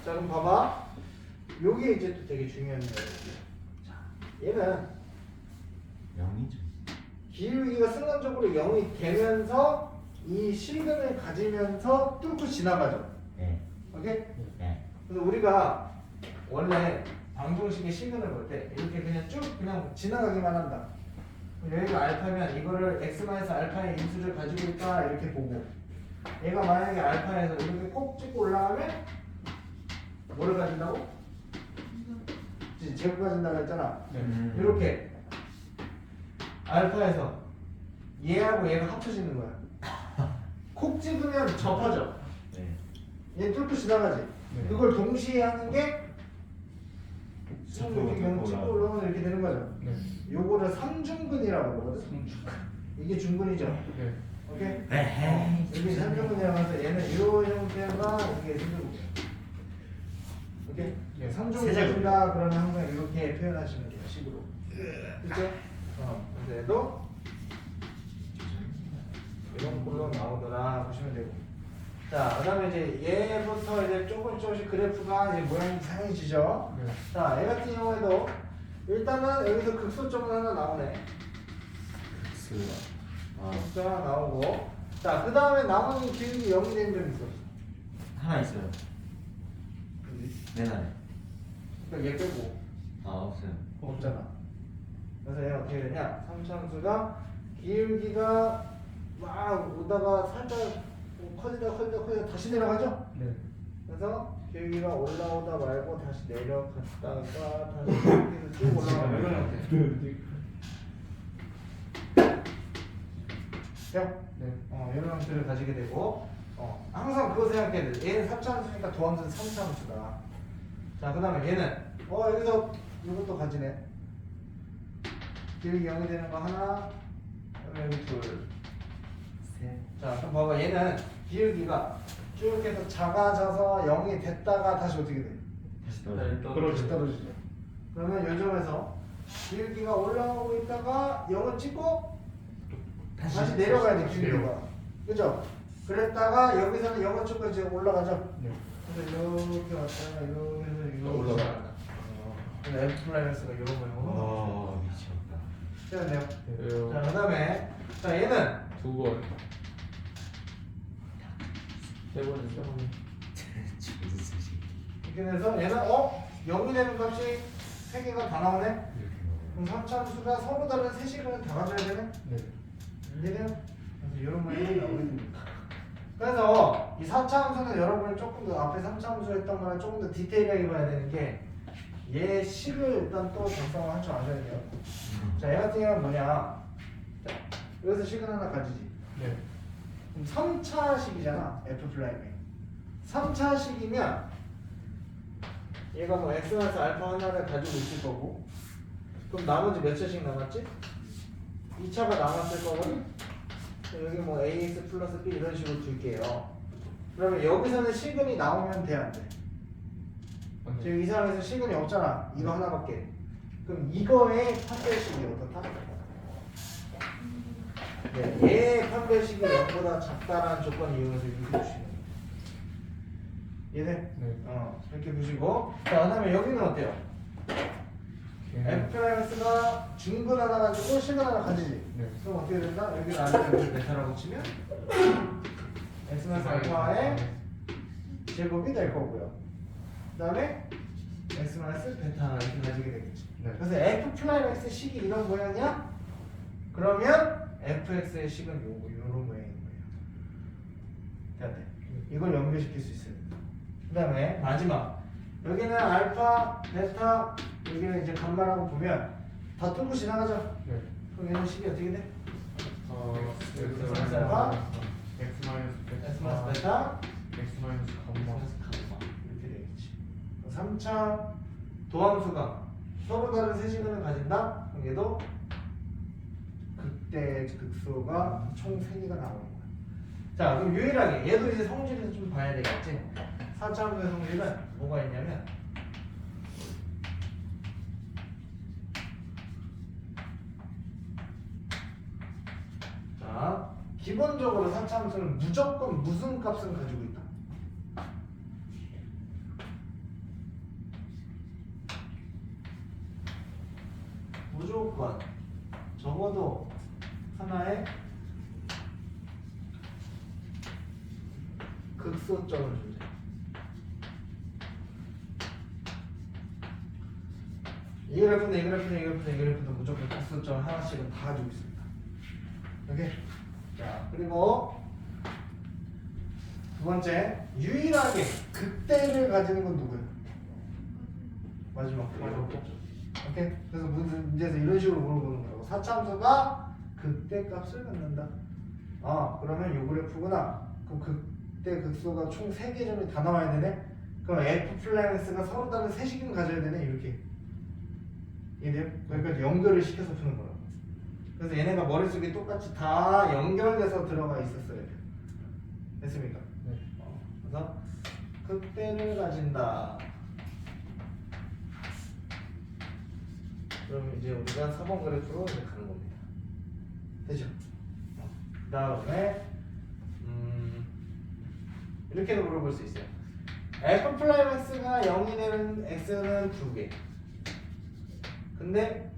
자 그럼 봐봐. 요게 이제 또 되게 중요한 내용이에요. 자 얘는 0이죠. 기울기가 순간적으로 0이 되면서 이 실근을 가지면서 뚫고 지나가죠. 네. 오케이? 네. 그래서 우리가 원래 방정식의 실근을 볼 때 이렇게 그냥 쭉 그냥 지나가기만 한다. 여기가 알파면 이거를 x-알파의 인수를 가지고 있다 이렇게 보고, 얘가 만약에 알파에서 이렇게 콕 찍고 올라가면 뭐를 가진다고? 제곱 가진다고 했잖아. 이렇게 알파에서 얘하고 얘가 합쳐지는 거야. 콕 찍으면 접하죠. 네. 얘 뚫고 지나가지. 네. 그걸 동시에 하는 게 이렇게 그냥 올라가고. 찍고 올라오면 이렇게 되는 거죠. 네. 요거를 삼중근이라고 그러거든. 이게 중근이죠. 네. 오케이? 에헤이. 이게 삼중근이라고 해서 얘는 이런 형태가 이게 삼중근이에요. 오케이? 네. 삼중근 가진다 그러면 항상 이렇게 표현하시면 돼요. 식으로. 그렇죠? 그래서 얘도 이런 걸로 나오더라 보시면 되고. 자, 그다음에 이제 얘부터 이제 조금씩 그래프가 이제 모양이 이상해지죠. 네. 자, 얘 같은 경우에도 일단은 여기서 극소점은 하나 나오네. 숫자 나오고. 자, 그 다음에 나머지 기울기 0이 된 점 있어. 하나 있어요. 맨날에. 그러니까 얘 빼고 없어요. 없잖아. 그래서 얘가 어떻게 되냐? 삼차함수가 기울기가 막 오다가 살짝 커지다 다시 내려가죠? 네. 그래서 기울기가 올라오다 말고 다시 내려갔다가 다시 이렇게 쭉 올라가면 이런 형태. 돼요? 네. 이런 형태를 가지게 되고, 항상 그거 생각해야 돼. 얘는 3차함수니까 도함수는 3차함수다. 자, 그 다음에 얘는, 여기서 이것도 가지네. 기울기 0이 되는 거 하나, 그다음에 여기 둘, 셋. 자, 그럼 봐봐. 얘는 기울기가 쭉 해서 작아져서 0이 됐다가 다시 어떻게 돼? 다시 떨어져. 다시 떨어지죠. 그러면 요 점에서 기울기가 올라오고 있다가 0을 찍고 다시 내려가야 돼, 기울기가. 그죠? 그랬다가 여기서는 0을 찍고 이제 올라가죠? 네. 그래서 이렇게 왔다가 이렇게 해서 이렇게 올라가요. 그래서 F 플라이너스가 이런 모양으로 미쳤다. 되었네요. 네. 자, 그 다음에 자, 얘는 두 번. 세 번은 세 번. 무슨 소리? 이렇게 돼서 얘는 0이 되는 값이 3개가 다 나오네? 이렇게 그럼 3차함수가 서로 다른 3식을 다 가져야 되네? 네. 이해돼요? 그래서 이런 모양이 나오게 됩니다. 그래서 이 4차함수는 여러분이 조금 더 앞에 3차함수 했던 거랑 조금 더 디테일하게 봐야 되는 게 얘 식을 일단 또 작성을 할 줄 아셔야 돼요. 자, 얘 같은 경우는 뭐냐? 자, 여기서 식은 하나 가지지. 네. 그럼 3차식이잖아. F 플라임이. 3차식이면 얘가 뭐 X-알파 하나를 가지고 있을 거고, 그럼 나머지 몇 차씩 남았지? 2차가 남았을 거거든? 여기 뭐 AX 플러스 B 이런 식으로 둘게요. 그러면 여기서는 시근이 나오면 돼, 안 돼? 지금 이 상황에서 시근이 없잖아. 이거 하나밖에. 그럼 이거의 판별식이 어떻다? 네, 얘의 판별식이 0보다 작다라는 조건을 이용해서 이렇게 보시면 돼요. 이해돼? 네. 이렇게 보시고. 자, 그 다음에 여기는 어때요? F가 중근 하나 가지고 시근 하나 가지지? 네. 그럼 어떻게 된다? 여기를 알파 베타라고 치면 X는 알파의 제곱이 될 거고요. 그 다음에 X-베타 이렇게 가지게 되겠지. 네. 그래서 F 플라임 X 식이 이런 모양이야? 그러면 fx의 식은 요런 모양인 거예요. 됐네. 이걸 연결시킬 수 있어요. 그 다음에 마지막 여기는 알파, 베타 여기는 이제 감마라고 보면 다 뚫고 지나가죠? 네. 그럼 얘는 식이 어떻게 돼? X 알파, X 마이너스 X 마이너스 베타, X 마이너스 감마. 이렇게 되겠지. 3차 도함수가 서로 다른 세시근을 가진다? 그럼 얘도 그때 극소가 총 3개가 나오는 거야. 자, 그럼 유일하게 얘도 이제 성질을 좀 봐야 되겠지. 4차 함수의 성질은 뭐가 있냐면 자, 기본적으로 4차 함수는 무조건 무슨 값을 가지고 있다. 무조건 적어도 하나의 극소점을 주세요. 이 그래프는 이 그래프는 이 그래프는 이 그래프도 무조건 극소점 하나씩은 다 가지고 있습니다. 오케이? 자, 그리고 두 번째, 유일하게 극대를 가지는 건 누구예요? 마지막 오케이? 그래서 문제에서 이런 식으로 물어보는 거라고. 4차 함수가 극대 값을 갖는다. 그러면 요 그래프구나. 그럼 극대 극소가 총 3개 점이 다 나와야 되네? 그럼 f 플러스가 서로 다른 세식임을 가져야 되네 이렇게. 이해돼요? 그러니까 연결을 시켜서 푸는 거라고. 그래서 얘네가 머릿속에 똑같이 다 연결돼서 들어가 있었어야 돼요. 됐습니까? 네. 그래서 극대를 가진다. 그럼 이제 우리가 4번 그래프로 이제 가는 겁니다. 되죠? 그 다음에 이렇게도 물어볼 수 있어요. f 플라이맥스가 0이 되는 x는 2개. 근데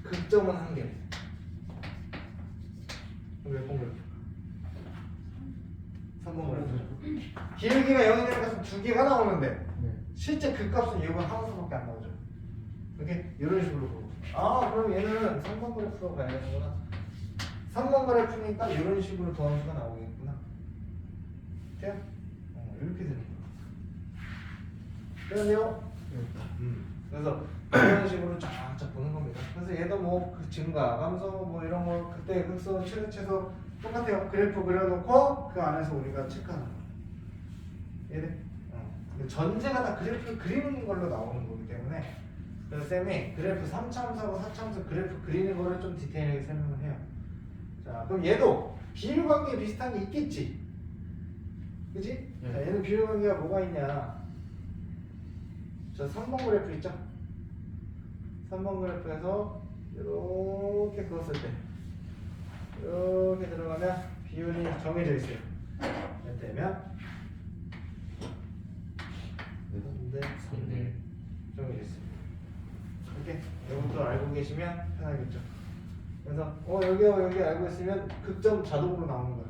극점은 1개. 몇 번 그래프? 3번 그래프. 기울기가 0이 되는 것은 2개가 나오는데 네. 실제 극값은 이건 함수밖에 안 나오죠. 이렇게 이런 식으로 보고. 아 그럼 얘는 3번 그래프로 가야 되는구나. 3번 그래프니까 이런 식으로 도함수가 나오겠구나. 돼요? 이렇게 되는 거야. 그런데요? 그래서 이런 식으로 쫙쫙 보는 겁니다. 그래서 얘도 뭐그 증가, 감소 뭐 이런 거 그때 극소, 최소 똑같아요. 그래프 그려놓고 그 안에서 우리가 체크하는 거예요. 얘네. 근데 전제가 다 그래프를 그리는 걸로 나오는 거기 때문에 그래서 쌤이 그래프 3차함수하고 4차함수 그래프 그리는 거를 좀 디테일하게 설명을 해요. 자, 그럼 얘도 비율 관계 비슷한 게 있겠지. 그지? 네. 자, 얘는 비율 관계가 뭐가 있냐? 저 3번 그래프 있죠? 3번 그래프에서 이렇게 그었을 때 이렇게 들어가면 비율이 정해져 있어요. 되면 3대 3대 정해져 있어요. 이렇게 이것도 알고 계시면 편하겠죠. 그래서 여기 알고 있으면 극점 자동으로 나오는 거야.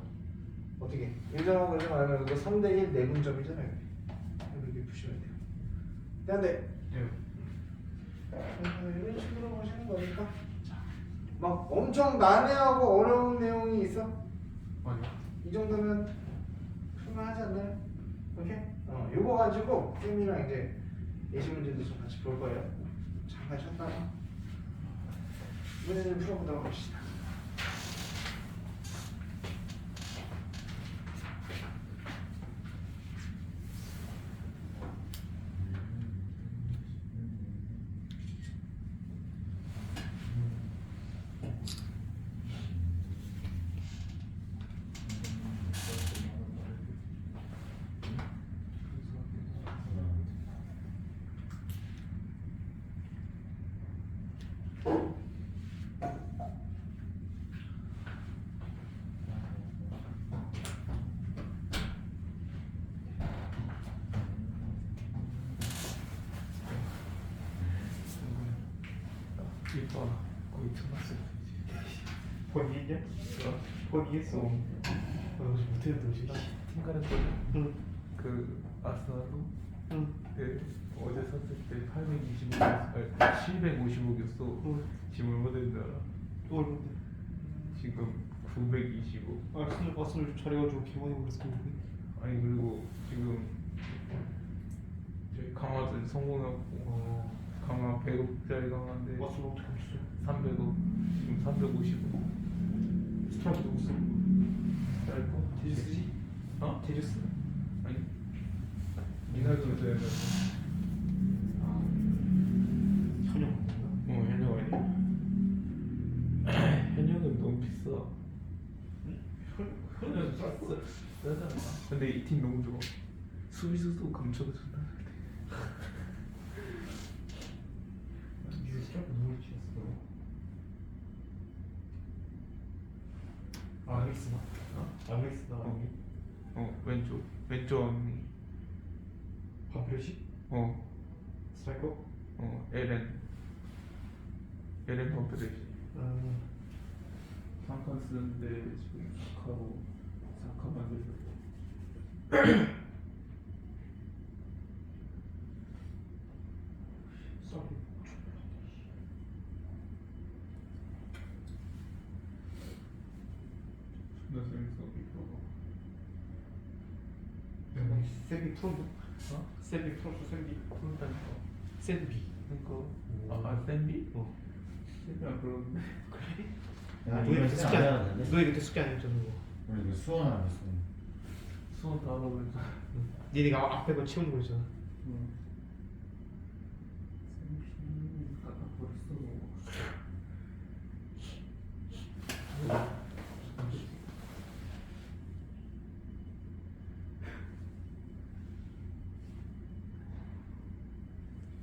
어떻게? 1점하고 1점 알면 이거 3대 1 내분점이잖아요. 이렇게 푸시면 돼요. 근데 이런 식으로 보시는 거니까 막 엄청 난해하고 어려운 내용이 있어? 아니요. 이 정도면 풀만하지 않나요? 오케이? 이거 가지고 쌤이랑 이제 예시 문제도 좀 같이 볼 거예요. 잠깐 쉬었다가 문제를 풀어보도록 합시다. 이봐 거의 쳐봤어. 본이냐? 본이했어. 못해도 도시. 팀가는 그 아스나도 어제 샀을 때 825, 755였어. 지금 얼마 되는 줄 알아? 또 얼마인데? 지금 925. 아스널 잘해가지고 개많이 올랐을 텐데. 아니 그리고 지금 저희 강화도 성공하고 강화 100억짜리 강화인데 아스널 어떻게 없었어? 300억 지금 355. 스트라이크 누구 써? 짧고 데리스지? 데리스? 아니 이날도 돼야 돼. 현역 건가? 현역 아니야. 현역은 너무 비싸. 현역 싸잖아. 근데 이 팀 너무 좋아. 수비수도 감춰도 좋다. 미드 스트라이크 누구 치였어? 알렉스나? 알렉스나 왼쪽 언니. 바프레시? 스트라이커? 에렌 버프레시. 잠깐 쓰는데 지금 사카로 사카 만들고. 스트라이커 존나 재밌어 이거. 세비 프로도? 세비 프로도 세비 그런다니까. 세비 그러니까 센비? 센비랑 그런데. 그래? 야, 이거 숙제 안 해야 되는데? 너 이거 숙제 안 했잖아. 우리 이거 수원 안 했어. 수원 다 알아보니까. 니네가 앞에 거 치우는 거 있잖아.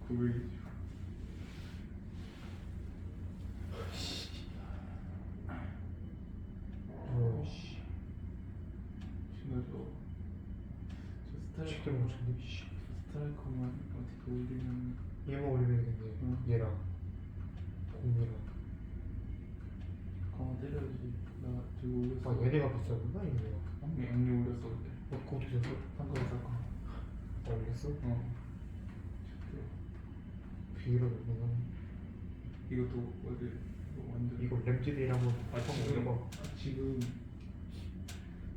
구글 씨. 신나죠. 저 쉽게 못 찾네. 씨. 스트라이커만 어떻게 올리면 얘만 올리면 되겠네. 응. 얘랑 공유랑. 강화 때려야지. 나 저거 올렸어. 아 얘네가 비싸구나 얘네가. 양리 올렸어 근데. 그거 어떻게 됐어? 방금 잠깐. 올렸어? 비율은 얼마나? 이것도 어디 이거 완전. 이거 램지들이랑 한번 지금 올려봐. 지금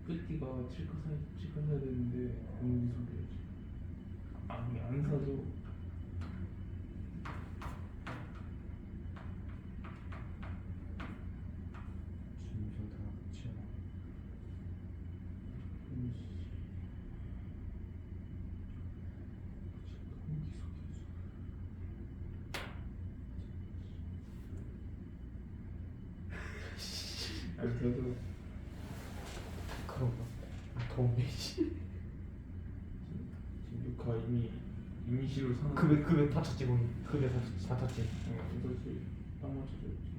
뿌띠가 칠카 사야 되는데 너무 소리야지. 아니 안 사도. 지금 다 같이 아니 그래도 그런가? 더운데 씨. 지금 유카 이미 이미시로 사는. 그왜 다 쳤지 거기? 그왜 다 쳤지? 이거지 딱 맞춰줘야지.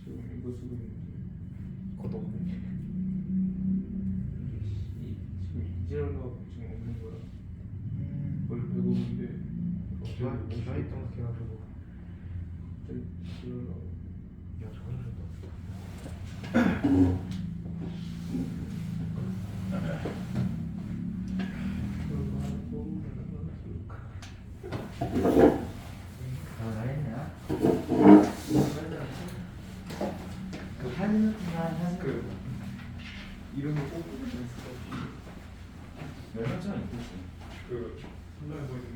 지금 이거 쓰고 있는데. 그것도 없네. 지금 이지랄라고 지금 없는 거야. 원래 100억인데 기가 있던 거 해가지고. 갑자기 이지랄라고. 야 저거는 좀 잘했냐? 그 사진 그 이름을 꼭 부르면 연락처는 있겠지. 그 선전해 보이는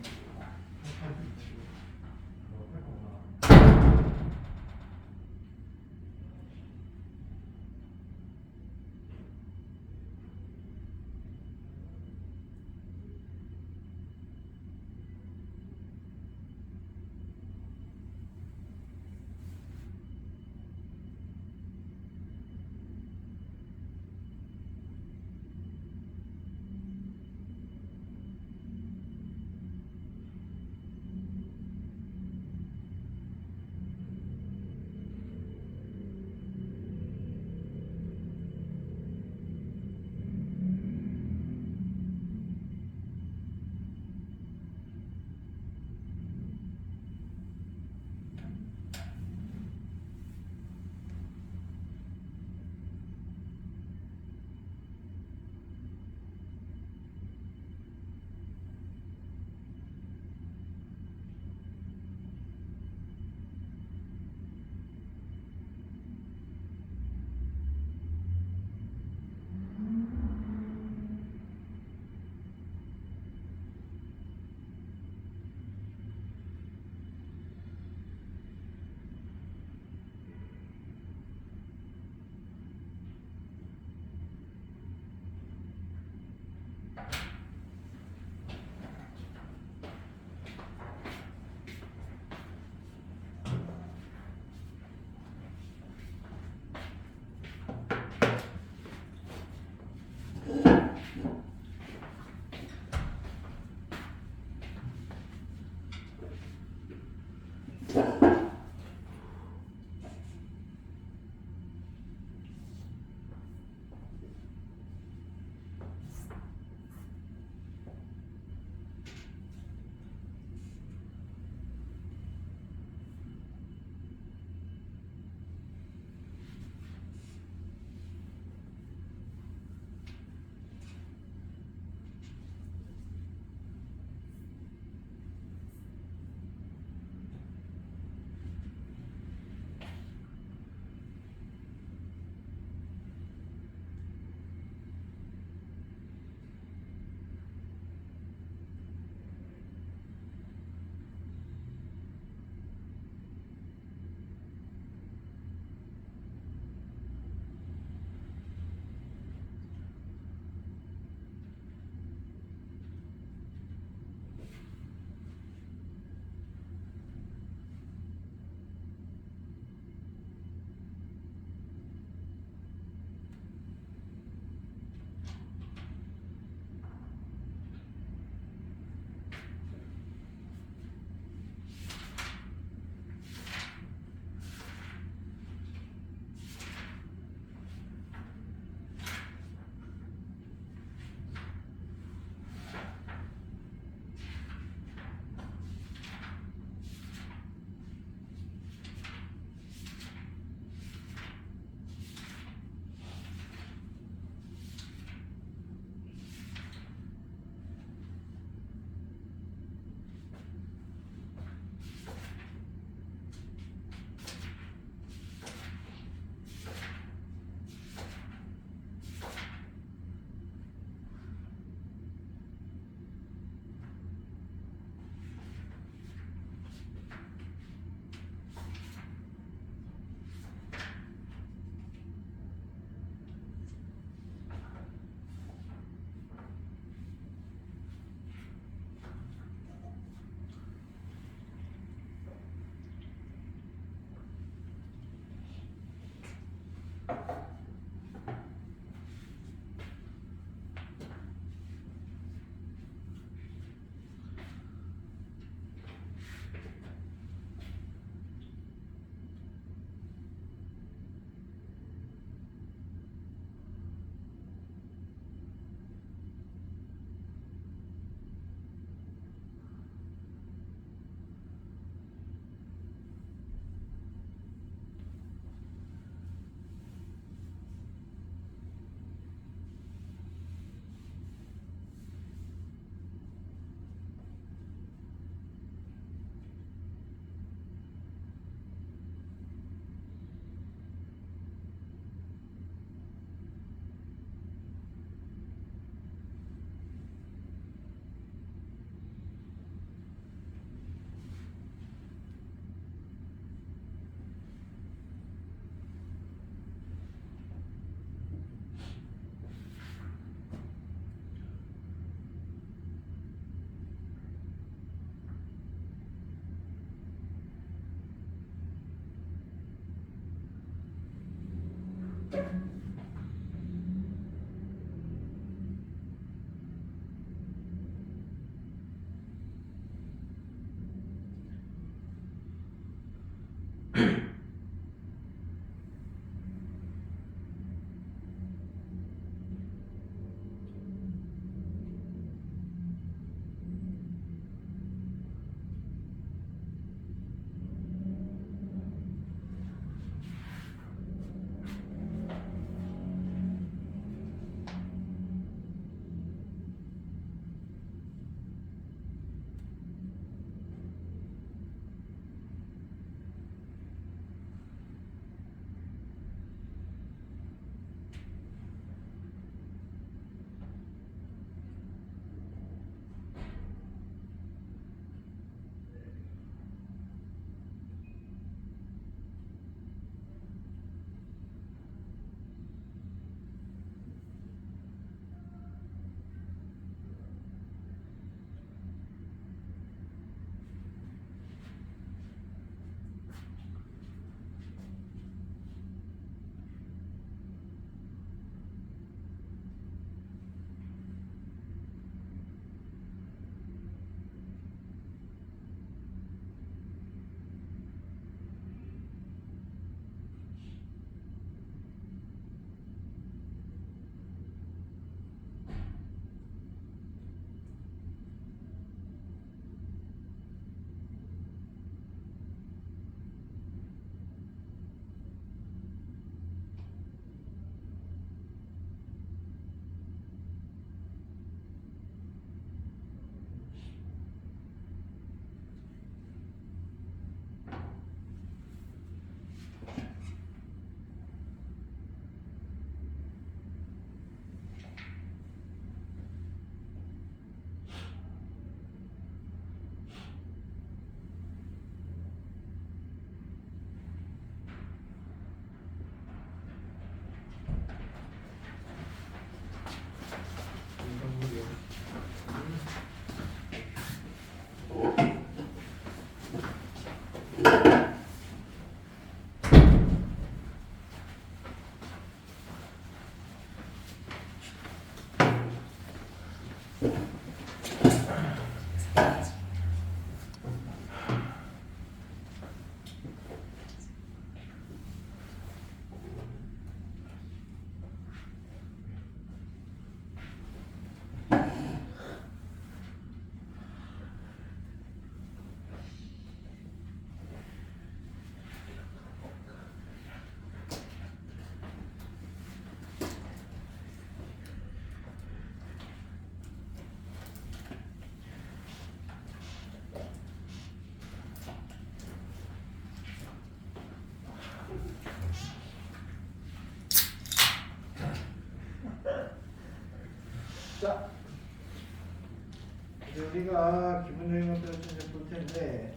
우리가 기본적인 것들을 좀 이제 볼 텐데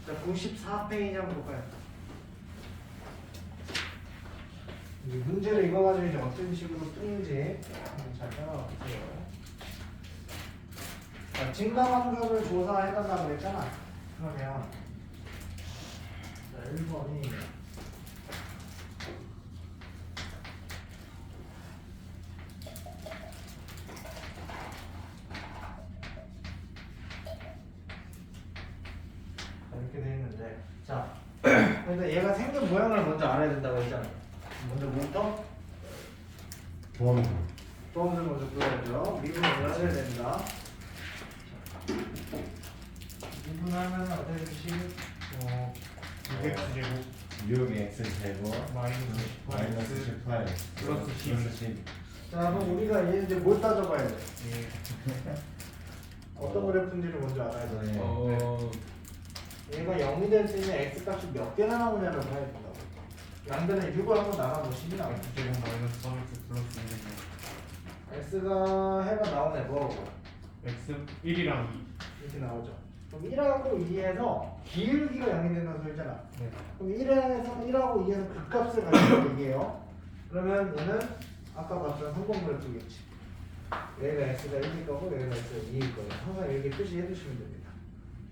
자, 94페이지 한번 볼까요? 이 문제를 이거 가지고 이제 어떤 식으로 푸는지 한번 잘 따라와보세요. 자, 증가환급을 조사해달라고 그랬잖아. 그러면 자, 1번이 이렇게 돼 있는데 자 근데 얘가 생긴 모양을 먼저 알아야 된다고 했잖아. 먼저 뭐부터? 도함수. 도함수를 먼저 구해야죠. 미분을 해야 됩니다. 미분하면 어떻게 되지? 6x제곱 6x 제곱 마이너스 18 플러스 10. 자 그럼 우리가 얘 이제 뭘 따져봐야 돼? 어떤 그래프인지를 먼저 알아야 돼. 얘가 0이 될 수 있는 x값이 몇 개나 나오냐를 봐야 된다고. 양변에 6을 한번 나눠보시면 x제곱 마이너스 3x 플러스 x가 해가 나오네. 뭐하고 1 x 1이랑 2. 이렇게 나오죠. 그럼 1하고 2에서 기울기가 0이 된다는 소리잖아. 네. 그럼 1하고 2에서 그 값을 가지고 얘기해요. 그러면 얘는 아까 봤던 성공 그래프겠지. 얘가 x가 1일 거고 얘가 x가 2일 거예요. 항상 이렇게 표시해 주시면 됩니다.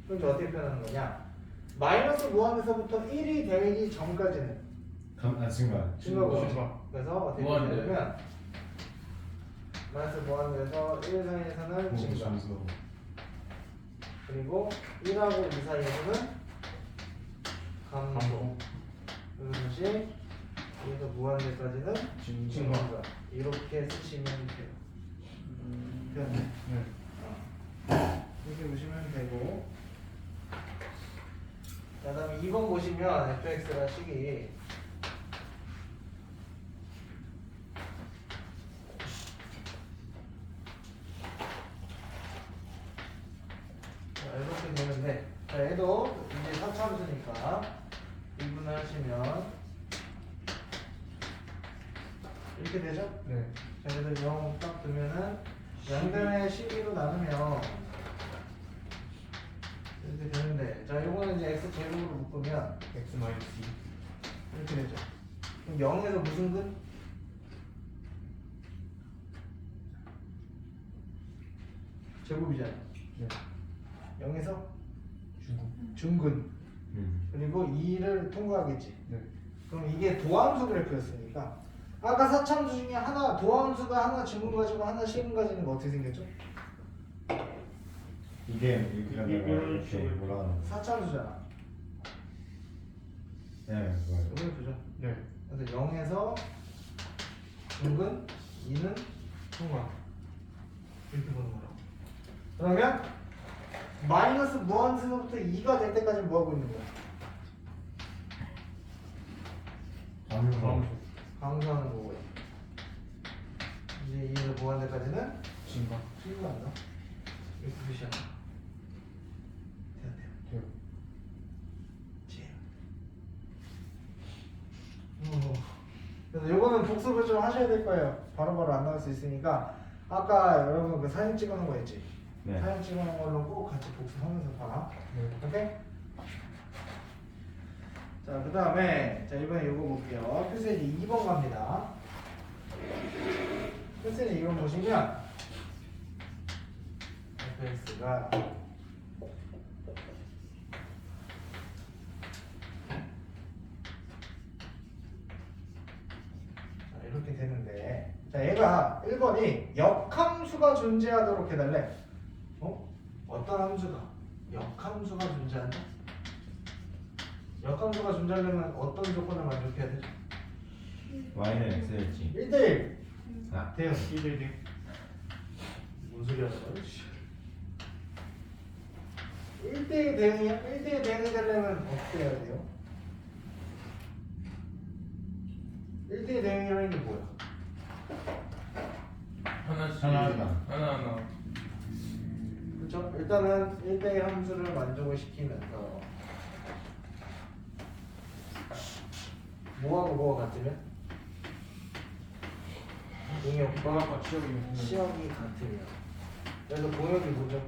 그럼 이제 어떻게 표현하는 거냐? 마이너스 무한에서부터 1이 되기 전까지는 증가 증가고 증가. 그래서 어떻게 무한대. 되냐면 마이너스 무한에서 1 사이에서는 증가 점수 그리고 1하고 2 사이에서는 감소 그리고 다시 여기서 무한대까지는 증가 이렇게 쓰시면 돼요. 됐네. 이렇게 보시면 되고 자 다음에 2번 보시면 fx가 식이 자 이렇게 되는데 자 얘도 이제 4차함수니까 2분을 하시면 이렇게 되죠? 네. 자 그래서 0 딱 두면은 양변의 12로 나누면 이렇게 되는데 자 이거는 이제 x 제곱으로 묶으면 x 마이너스 2. 이렇게 되죠. 그럼 0에서 무슨 근? 제곱이잖아. 네. 0에서 중국. 중근 그리고 2를 통과하겠지. 네. 그럼 이게 도함수 그래프였으니까 아까 사참수 중에 하나 도함수가 하나 증근 가지고 하나 식은 가지는 거 어떻게 생겼죠? 이게 이렇게 이렇게 올라가는 사참수잖아. 네 그거예요. 그래프죠. 네. 그래서 0에서 중근 2는 통과 이렇게 보는 거라고. 그러면 마이너스 무한수부터 2가 될 때까지 뭐 하고 있는 거야? 감소 강조하는 거고요. 이제 2에서 무한대까지는 증가. 친구한다. 이렇게 표시한다. 돼요. 그래서 요거는 복습을 좀 하셔야 될 거예요. 바로바로 안 나올 수 있으니까 아까 여러분 그 사진 찍어놓은 거 있지? 네. 사진 찍어놓은 걸로 꼭 같이 복습하면서 봐. 오케이? 자, 그 다음에 자 이번에 요거 볼게요. 필수이제 2번 갑니다. 필수이제 2번 보시면 fx가 이렇게 되는데 자 얘가 1번이 역함수가 존재하도록 해달래. 어떤 함수가? 역함수가 존재한다? 역함수가 존재하려면 어떤 조건을 만족해야 되죠? y는 x일지 1대1 아 돼요. 1대1. 뭔 소리 하는 거야? 1대1 대응이야? 1대1 대응이 되려면 어떻게 해야 돼요? 1대1 대응이라는 게 뭐야? 하나씩. 하나하나. 하나하나. 그렇죠? 일단은 1대1 함수를 만족을 시키면서 뭐하고 뭐가 같으면? 공역 과학과 취업이 시험이 같으면 그래서 공역이 뭐죠?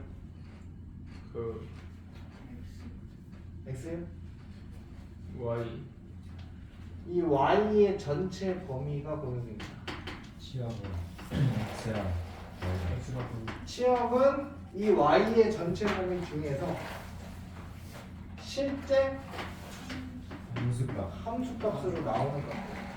그 X요? Y 이 Y의 전체 범위가 공역입니다. 시험은 X랑 X가 그 치역은 이 Y의 전체 범위 중에서 실제 함수값. 함수값으로 나오는 것 같아요.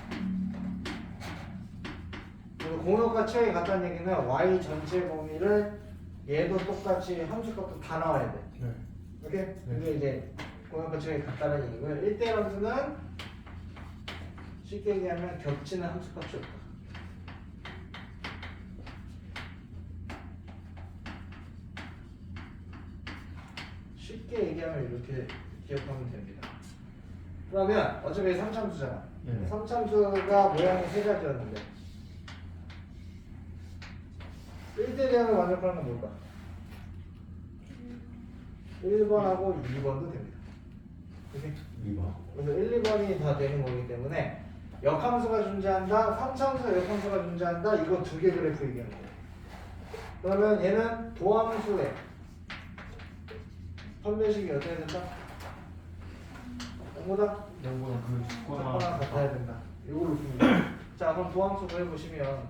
그리고 공역과 치역이 같다는 얘기는 Y 전체 범위를 얘도 똑같이 함수값도 다 나와야 돼. 네. 오케이? 그게 이제 공역과 치역이 같다는 얘기고요. 1대1 함수는 쉽게 얘기하면 겹치는 함수값이 없다. 쉽게 얘기하면 이렇게 기억하면 됩니다. 그러면 어차피 3참수잖아. 네. 3참수가 모양이 세 가지였는데 1대1을 만족하는 건 뭘까? 1번하고 2번도 됩니다. 오케이? 2번. 그래서 1, 2번이 다 되는 거기 때문에 역함수가 존재한다, 3참수 역함수가 존재한다, 이거 두 개 그래프 얘기하는 거예요. 그러면 얘는 도함수의 판별식이 어떻게 된다? 0보다 영보다 그 작거나 조건만 같아야 된다. 이걸로 줍니다. 자, 그럼 도함수 구해보시면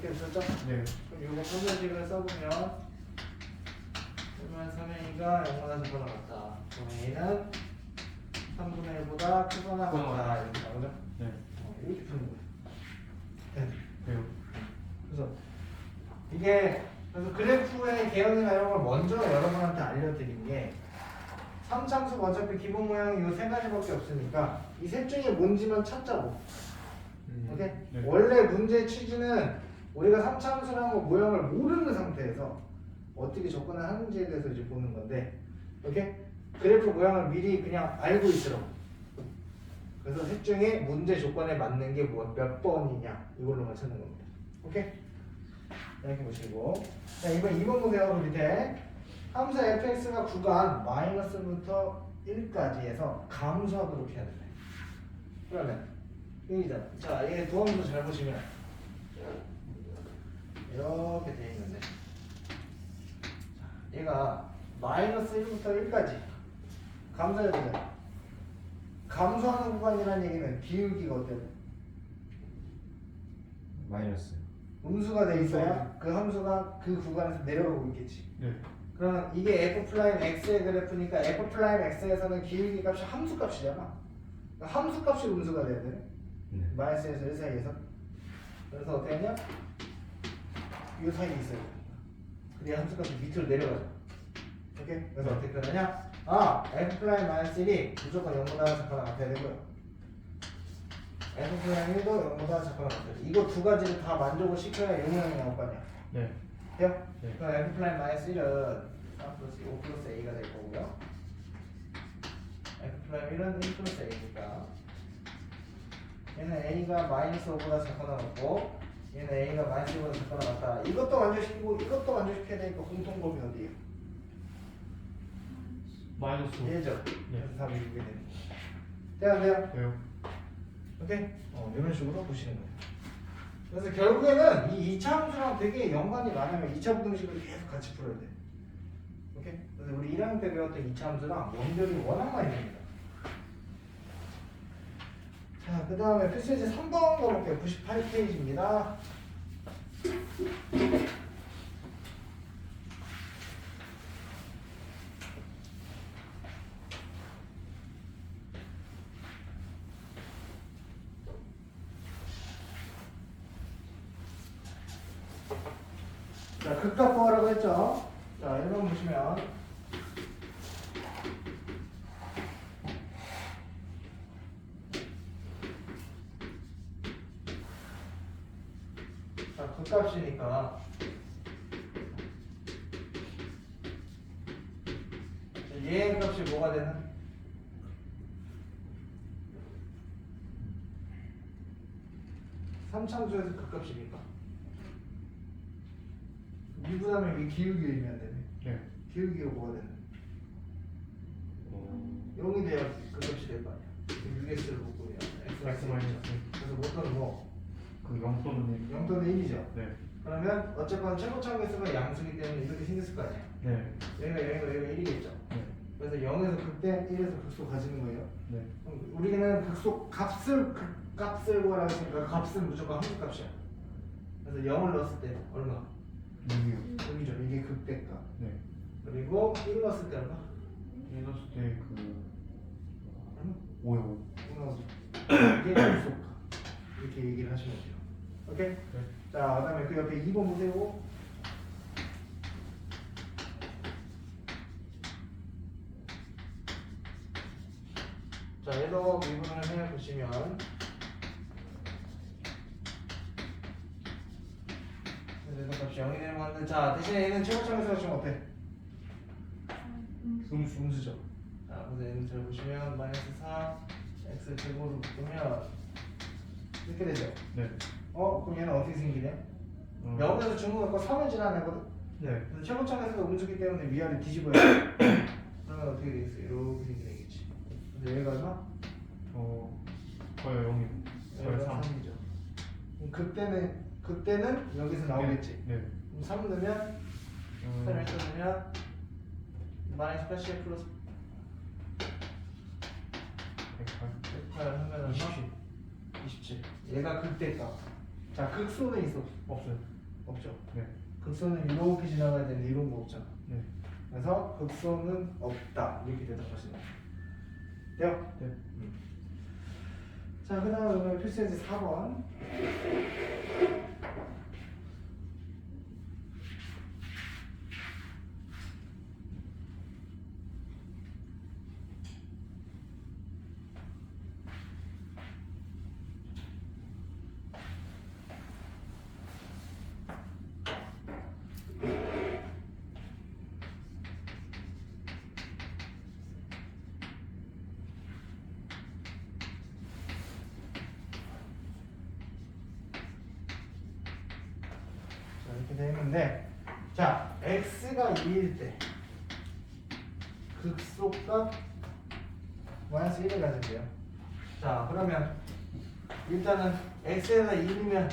이렇게 됐었죠? 네. 그럼 이거 판별식을 써보면 그러면 3a가 0보다 작거나 같다. 그럼 a는 3분의 1보다 크거나 같다. 이렇게 나오죠? 네. 이렇게 푸는 거예요. 네. 그래요. 그래서 이게 그래서 그래프의 개형이나 이런 걸 먼저 여러분한테 알려드린 게 3참수 어차피 기본 모양이 이 세 가지밖에 없으니까 이 셋 중에 뭔지만 찾자고. 오케이? 네. 원래 문제의 취지는 우리가 3참수라는 거 모양을 모르는 상태에서 어떻게 접근을 하는지에 대해서 이제 보는 건데, 오케이? 그래프 모양을 미리 그냥 알고 있으라고. 그래서 셋 중에 문제 조건에 맞는 게 몇 번이냐 이걸로만 찾는 겁니다. 오케이? 이렇게 보시고, 자 이번 2번 보세요. 그 밑에 함수 fx가 구간 마이너스부터 1까지 해서 감소하도록 해야 되네. 그러면 여기잖아. 자, 얘 도함수 잘 보시면 이렇게 돼 있는데, 자, 얘가 마이너스 1부터 1까지 감소해야 되잖아. 감소하는 구간이라는 얘기는 기울기가 어때요? 마이너스. 음수가 돼 있어야 그 함수가 그 구간에서 내려가고 있겠지. 네. 그러면 이게 f'x의 그래프니까 f'x에서는 기울기 값이 함수 값이잖아. 그러니까 함수 값이 음수가 돼야 되네. 네. 마이너스에서 1 사이에서. 그래서 어떻게 하냐? 이 사이에 있어야 돼. 그래야 함수 값이 밑으로 내려가죠. 오케이? 그래서 어떻게 하느냐? 아, f'-1이 무조건 0보다 작거나 같아야 되고요. f'1도 0보다 작거나 같아야 돼. 이거 두 가지를 다 만족을 시켜야 이 모양이 나올 거 아니야. 네. 돼요? 네. 그럼 f'-1은 3 플러스 5 플러스 a가 될 거고요. f'1은 1 플러스 a니까 얘는 a가 마이너스 5보다 작거나 같고 얘는 a가 마이너스 5보다 작거나 같다. 이것도 만족시키고 이것도 만족시켜야 되니까 공통범위 어디예요? 마이너스 5. 얘죠? 네. 그래서 답이 이렇게 되는 돼요? 안 돼요? 돼요. 오케이? 이런 식으로 보시는 거예요. 그래서 결국에는 이 2차 함수랑 되게 연관이 많으면 2차 부등식을 계속 같이 풀어야 돼. 오케이? 그래서 우리 1학년 때 배웠던 2차 함수랑 연결이 워낙 많이 됩니다. 자, 그 다음에 필수예제 3번 가볼게요. 98페이지입니다. 자, 극값 구하라고 했죠? 자, 1번 보시면 자, 극값이니까 얘의 값이 뭐가 되는? 삼참수에서 극값이니까 이쁘다면 여기 기울기를 의미한다며. 네. 기울기가 뭐가 되는? 0이 돼야 그 값이 될 거 아니야. 6x를 묶으면 x 마이너스. 그래서 모터는 뭐? 그 0 또는 1. 0 또는 1이죠. 네. 그러면 어쨌건 최고차원 개수가 양수기 때문에 이렇게 생겼을 거 아니야. 네. 여기가 0이고 여기가 1이겠죠. 네. 그래서 0에서 극대 1에서 극소 가지는 거예요. 네. 그럼 우리는 극소 값을 구하라고 했으니까 값은 무조건 함수값이야. 그래서 0을 넣었을 때 얼마? 6이요. 6이죠. 이게 극대값. 네. 그리고 1 넣었을 때 얼마? 1 넣었을 때그 얼마? 5요. 5 넣었을 때 이게 극소값. 이렇게 얘기를 하시면 돼요. 오케이? 네. 자, 그다음에 그 옆에 2번 보세요. 자, 얘도 미분을 해 보시면 얘도 값이 0이 되는 건데, 자, 대신에 얘는 최고점에서 지금 어때? 음수죠. 자, 그래서 얘는 잘 보시면 마이너스 4 x 제곱으로 묶으면 이렇게 되죠. 네. 그럼 얘는 어떻게 생기냐? 0에서 중국 갖고 3을 지나내거든. 네. 그래서 최고점에서가 음수기 때문에 위아래 뒤집어야 돼. 그러면 어떻게 되겠어? 이렇게 생기겠지. 그래서 얘가 얼마? 거의 0이고. 거의 얘가 3. 3이죠. 그때는 여기서 나오겠지. 네. 그럼 3 넣으면 3을 써주면 마이너스 80 플러스 108 하면 얼마? 27. 얘가 극대값. 자, 극소는 있어? 없어요. 없죠. 네. 극소는 이렇게 지나가야 되는데 이런 거 없잖아. 네. 그래서 극소는 없다. 이렇게 대답하시는 거예요. 돼요? 네. 자, 그 다음에 필수예제 4번. 이렇게 되는데, 자, x가 2일 때 극소값 마이너스 1을 가진대요. 자, 그러면 일단은 x에다 2이면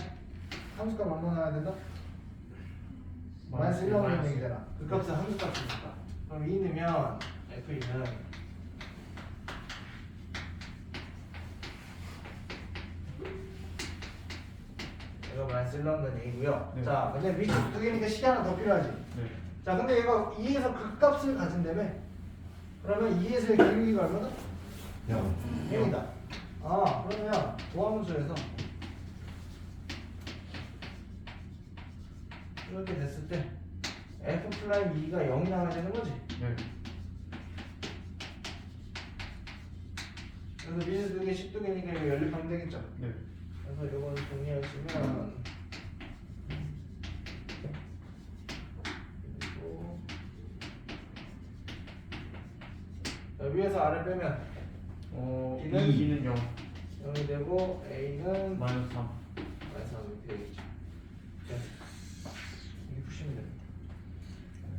함수값 얼마 나와야 된다? 마이너스 1 나오는 얘기잖아. 그 값은 함수값이니까. 그럼 2 넣으면 f는 얘가 마이너스 1 나온다는 얘기고요. 네. 자, 근데 밑에 두 개니까 식이 하나 더 필요하지. 네. 자, 근데 얘가 2에서 극값을 가진다며? 그러면 2에서의 기울기가 얼마다? 0이다. 아, 그러면 도함수에서 이렇게 됐을 때 f 프라임 2가 0이 나와야 되는 거지. 네. 그래서 밑에 두 개, 10두개니까 이거 연립하면 되겠죠. 네. 그래서 이걸 정리하시면 그리고 자, 위에서 아래 빼면 B는 2는 0. 0이 되고 A는 마이너스 3. 마이너스 3이 되겠죠. 네. 이게 푸시면 됩니다.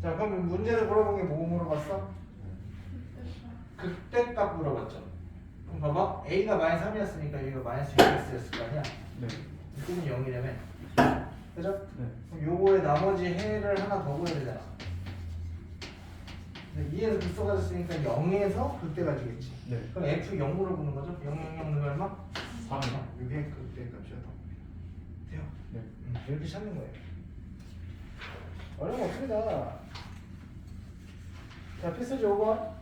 자, 그럼 문제를 물어본 게 뭐 물어봤어? 극대값 물어봤죠. 그럼 봐봐, A가 마이너스 3이었으니까 얘가 마이너스 6x였을 거 아니야? 네. B는 0이라며. 그죠? 네. 그럼 요거에 나머지 해를 하나 더 구해야 되잖아. 근데 2에서 극소 가졌으니까 0에서 극대 가지겠지. 네. 그럼 F 0 물어보는 거죠? 0, 0, 0 넣으면 얼마? 3이요. 이게 극대 값이었던 겁니다. 돼요? 네. 이렇게 찾는 거예요. 어려운 거 없습니다. 자, 필수지 5번.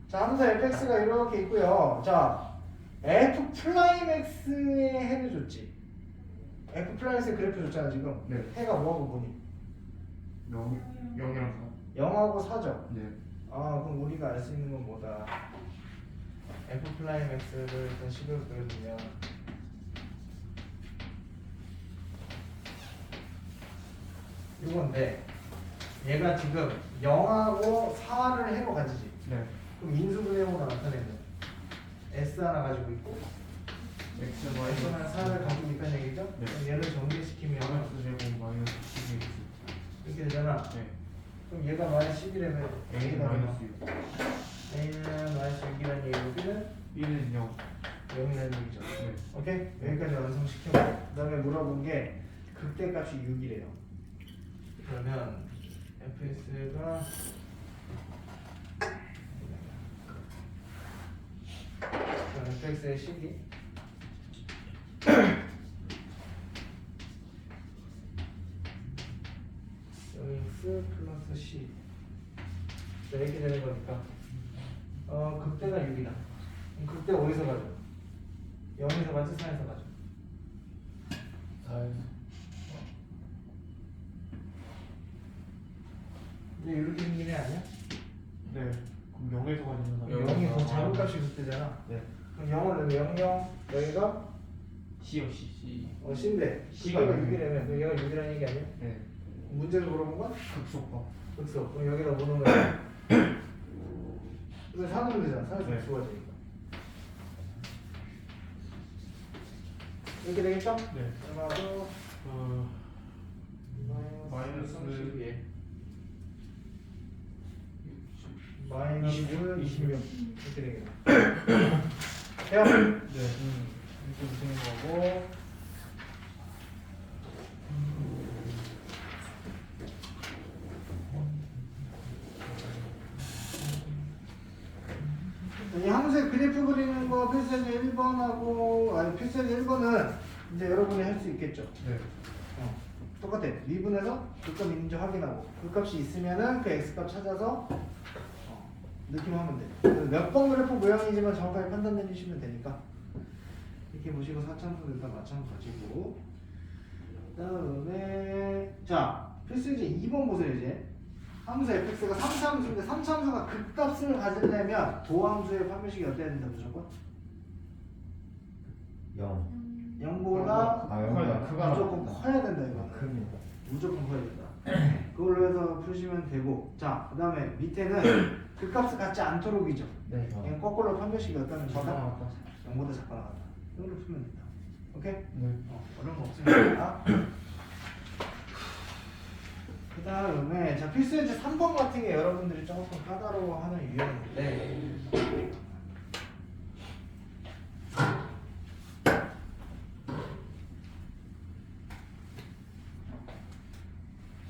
자, 함수 fx가 이렇게 있고요. 자, f 프라임 x의 해를 줬지. f 프라임 x의 그래프 줬잖아 지금. 네. 해가 뭐하고 뭐니? 0이랑 0하고 4죠. 4. 네. 아, 그럼 우리가 알 수 있는 건 뭐다? f 프라임 x를 일단 식으로 그려주면 이건데 얘가 지금 0하고 4를 해로 가지지. 네. 그럼 인수분해호가 나타내면 S 하나 가지고 있고 x X는 4를 가지고 있다는 얘기죠? 네. 그럼 얘를 정리시키면 마이너스 제곱 마이너스 12x. 이렇게 되잖아. 네. 그럼 얘가 마이너스 10이라면 A A가 얼마? 마이너스 6 A는 마이너스 6이라는 얘기는 1은 0 0이라는 얘기죠. 네. 오케이? 여기까지 완성시키고 그 다음에 물어본 게 극대값이 6이래요. 그러면 fs가 fx의 식이 x 플러스 c 이렇게 되는 거니까 극대가 6이다. 극대 어디서 가죠? 0에서 가죠? 4에서 가죠? 4에서 근데 이렇게 생긴 애 아니야? 네. 그럼 0에서 가지는 그럼 0이 더 작은 값이 극대잖아. 네. 그럼 0을 넣으면 0, 0 여기가 C요 C C C인데 C가 C가 6이네. 6이라면 그 얘가 6이라는 얘기 아니야? 네. 문제를 물어본 건? 극소법 극소. 그럼 여기다 뭐 넣는 거야? 이거 4 넣으면 되잖아. 4에서 네. 극소가 되니까. 이렇게 되겠죠? 네. 그러면 마이너스 32에 마이너스 26 이렇게 되겠네. 돼요? 네. 이렇게 되는 거고 이 함수의 그래프 그리는 거 필살기 1번하고 아니 필살기 1번은 이제 여러분이 할 수 있겠죠. 네. 똑같아. 미분해서 극값 있는지 확인하고 그 값이 있으면은 그 x값 찾아서 느낌하면 돼. 몇 번 그래프 모양이지만 정확하게 판단 내리시면 되니까 이렇게 보시고 4참수 일단 마찬가지고 그다음에 자 필수이제 2번 보세요. 이제 함수 fx가 3참수인데 3참수가 극값을 가지려면 도함수의 판별식이 어때야 된다 무조건? 0. 0보다 아, 영보다 크거나. 무조건 커야 된다 이거. 큽니다. 무조건 커야 된다. 그걸로 해서 푸시면 되고 그 다음에 밑에는 극값을 갖지 않도록이죠. 네. 그냥 거꾸로 판별식이 어떠는 거다? 작아나갔다 0보다 작거나 같다. 이걸로 풀면 된다. 오케이? 네. 어려운 거 없으니까. 그 다음에 자 필수연제 3번 같은 게 여러분들이 조금 까다로워하는 유형인데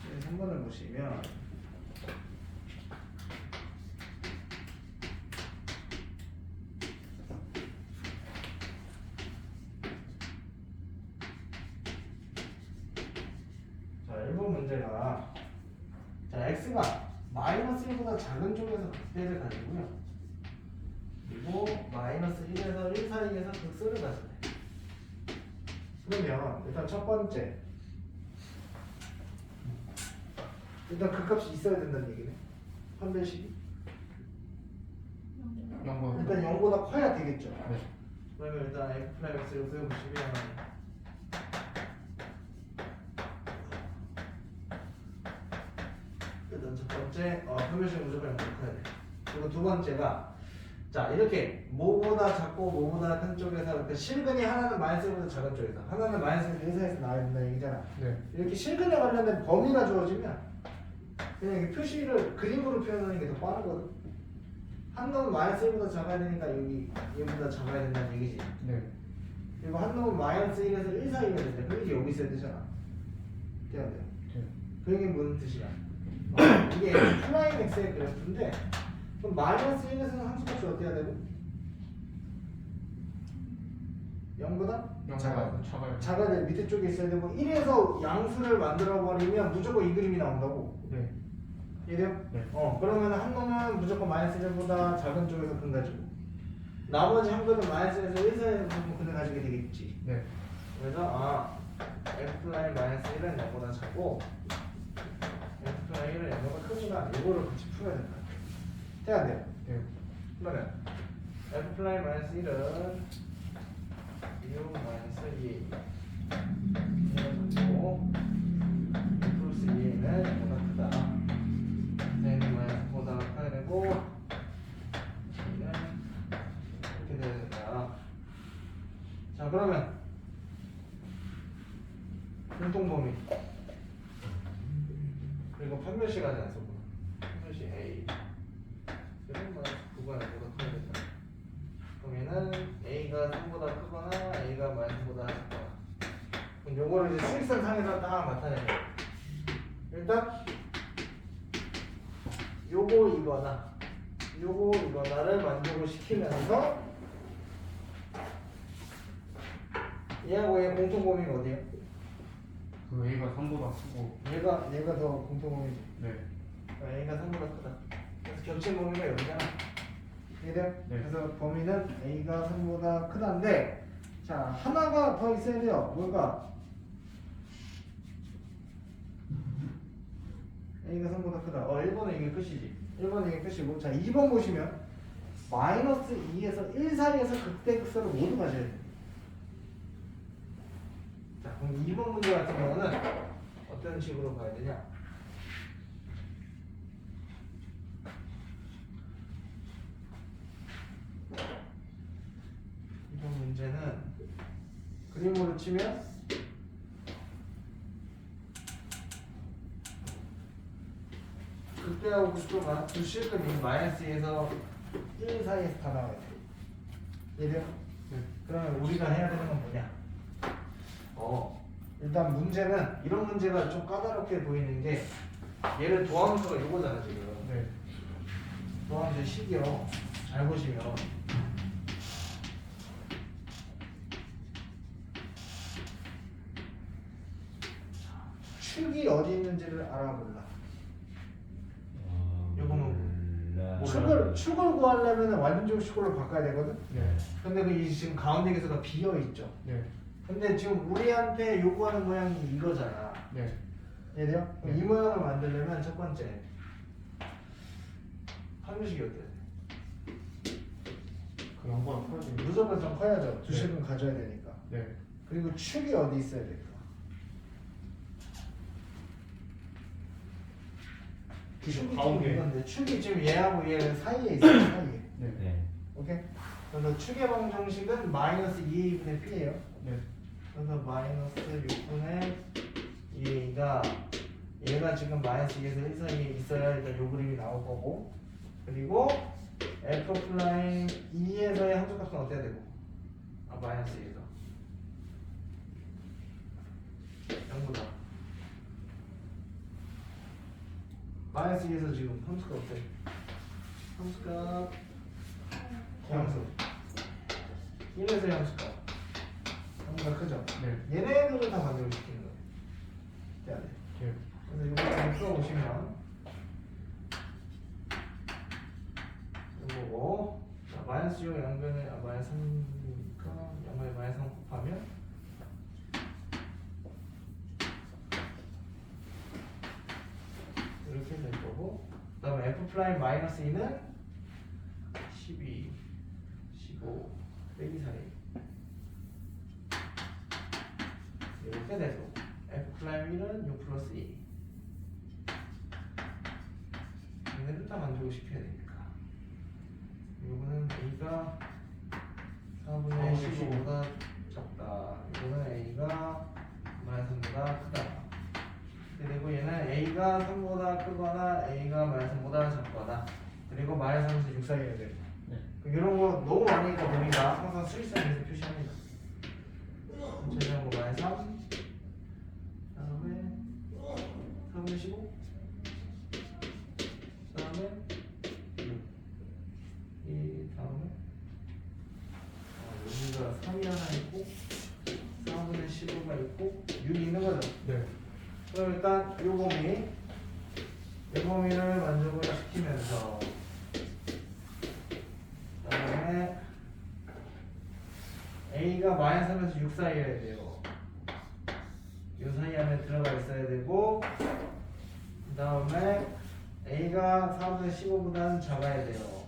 네, 3번을 보시면 자 1번 문제가 자 x가 마이너스 1보다 작은 쪽에서 극대를 가지고요 그리고 마이너스 1에서 1 사이에서 극소를 가지네. 그러면 일단 첫 번째 일단 극값이 있어야 된다는 얘기네. 판별식이 0번 일단 0보다 커야 되겠죠. 네. 그러면 일단 f 플라이 x를 구해보시면 일단 첫 번째 판별식은 무조건 0보다 커야 돼. 그리고 두 번째가 자 이렇게 뭐보다 작고 뭐보다 큰 쪽에서 그 실근이 하나는 마이너스 1보다 작은 쪽에서 하나는 마이너스 1 사이에서 나와야 된다는 얘기잖아. 네. 이렇게 실근에 관련된 범위가 주어지면 그냥 이렇게 표시를 그림으로 표현하는 게 더 빠르거든. 한 놈은 마이너스 1보다 작아야 되니까 여기 얘보다 작아야 된다는 얘기지. 네. 그리고 한 놈은 마이너스 1에서 1 사이가 된다. 그럼 이제 여기 있어야 되잖아. 돼야 돼요. 네. 그 얘기는 무슨 뜻이야? 이게 플라잉 x의 그래프인데 그럼 마이너스 1에서는 함수값이 어떻게 해야 되고? 0보다? 작아요. 작아야 돼. 밑에 쪽에 있어야 되고 1에서 양수를 만들어 버리면 무조건 이 그림이 나온다고. 네. 이해돼요? 네. 그러면 한 놈은 무조건 마이너스 1보다 작은 쪽에서 근 가지고 나머지 한 놈은 마이너스에서 1 사이에서 근을 가지게 되겠지. 네. 그래서 f 플라이 마이너스 1은 0보다 작고 f 플라이 1은 0보다 크구나. 이거를 같이 풀어야 된다. 돼야 돼요. 네. 그러면 f 플라이 마이너스 1은 6 마이너스 2 그리고 플러스 2는 0보다 크다. N은 마이너스보다 커야 되고 N은 이렇게 돼야 된다. 자 그러면 공통범위 그리고 판별식 하지 않았었구나. 판별식 A. 그럼 뭐 9가 A보다 커야 된다. 그럼 얘는 A가 3보다 크거나 A가 -3보다 작거나. 그럼 요거를 이제 수익선 상에서 딱 나타내요. 일단 요거 이거나를 만족을 시키면서 얘하고 얘 공통 범위가 어디야? 그 A가 3보다 크고. 얘가 더 공통 범위지. 네. 그러니까 A가 3보다 크다. 그래서 겹친 범위가 여기잖아. 이해돼요? 네. 그래서 범위는 A가 3보다 크다인데, 자 하나가 더 있어야 돼요. 뭘까? A가 3보다 크다. 1번은 이게 끝이지. 1번은 이게 끝이고, 자 2번 보시면 -2에서 1 사이에서 극대극소를 모두 가져야 돼. 자 그럼 2번 문제 같은 경우는 어떤 식으로 봐야 되냐? 이번 문제는 그림으로 치면 극대하고 극소가 두 실근이 -2에서 1 사이에서 다 나와야 돼. 이해돼요? 그러면 우리가 해야 되는 건 뭐냐? 일단 문제는 이런 문제가 좀 까다롭게 보이는 게 얘를 도함수가 요거잖아 지금. 네. 도함수의 식이요. 잘 보시면 축이 어디 있는지를 알아볼라. 요거는 축을 구하려면 완전적 축으로 바꿔야 되거든. 네. 근데 그 지금 가운데 계수가 비어 있죠. 네. 근데 지금 우리한테 요구하는 모양이 이거잖아. 네. 이해돼요? 네. 이 모양을 만들려면 첫 번째 판별식이 어때요? 그 0번 풀어주면. 무조건 좀 커야죠. 두 네. 식은 가져야 되니까. 네. 그리고 축이 어디 있어야 될까? 축이 가운데. 지금 이건데 축이 지금 얘하고 얘 사이에 있어요. 사이에. 네. 네. 오케이? 그래서 축의 방정식은 -2a분의 p예요. 네. 그래서 -6분의 2a가 얘가 지금 -2에서 1 사이에 있어야 일단 요 그림이 나올 거고, 그리고 f 플라임 2에서의 함수값은 어때야 되고? -2에서 0보다 -2에서 지금 함수가 어때? 함수값 함수 1에서의 함수값 함수가 크죠? 네. 얘네들을 다 만족시키는 거예요. 돼야 돼. 네. 그래서 이거 좀 풀어보시면 이거고, 자, -6 양변에 -3이니까 양변에 -3 곱하면 이렇게 될 거고, 그 다음에 f 플라임 -2는 12, 15 빼기 4에 이렇게 될 거고, f 플라임 1은 6 플러스 2. 얘네를 다 만족을 시켜야 되니까. 이거는 a가 4분의 15보다 작다. 이거는 a가 -3보다 크다. 그리고 얘는 a가 3보다 크거나 a가 -3보다 작거나, 그리고 -3에서 6 사이여야 돼. 네. 이런 거 너무 많으니까 보니까 항상 수익선에서 표시합니다. 전체적으로 -3, 다음에 3분의 15, 다음에 6, 이 다음에 여기가 3이 하나 있고 4분의 15가 있고 6이 있는 거죠. 네. 그럼 일단 이 범위를 만족을 시키면서, 그다음에 a가 -3에서 6 사이여야 돼요. 이 사이 안에 들어가 있어야 되고, 그 다음에 a가 4분의 15보다는 작아야 돼요.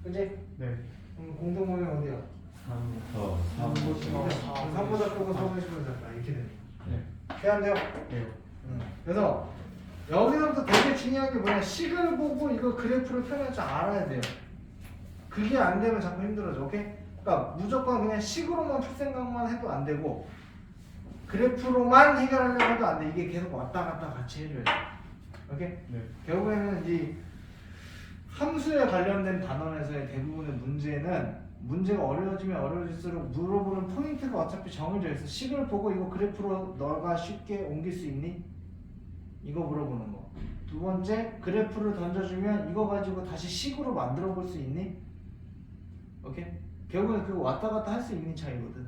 그치? 네. 그럼 공통범위 어디야? 3부터 3보다 크고 4분의 15보다 작다. 이렇게 되네. 네. 돼안돼요? 네. 그래서 여기서부터 되게 중요한 게 뭐냐, 식을 보고 이거 그래프를 표현할 줄 알아야 돼요. 그게 안 되면 자꾸 힘들어져. 오케이? 그러니까 무조건 그냥 식으로만 풀 생각만 해도 안 되고, 그래프로만 해결하려고 해도 안 돼. 이게 계속 왔다 갔다 같이 해줘야 돼. 오케이? 네. 결국에는 이 함수에 관련된 단원에서의 대부분의 문제는 문제가 어려워지면 어려워질수록 물어보는 포인트가 어차피 정해져 있어. 식을 보고 이거 그래프로 너가 쉽게 옮길 수 있니? 이거 물어보는 거. 두 번째, 그래프를 던져주면 이거 가지고 다시 식으로 만들어 볼 수 있니? 오케이? 결국엔 그거 왔다 갔다 할 수 있는 차이거든.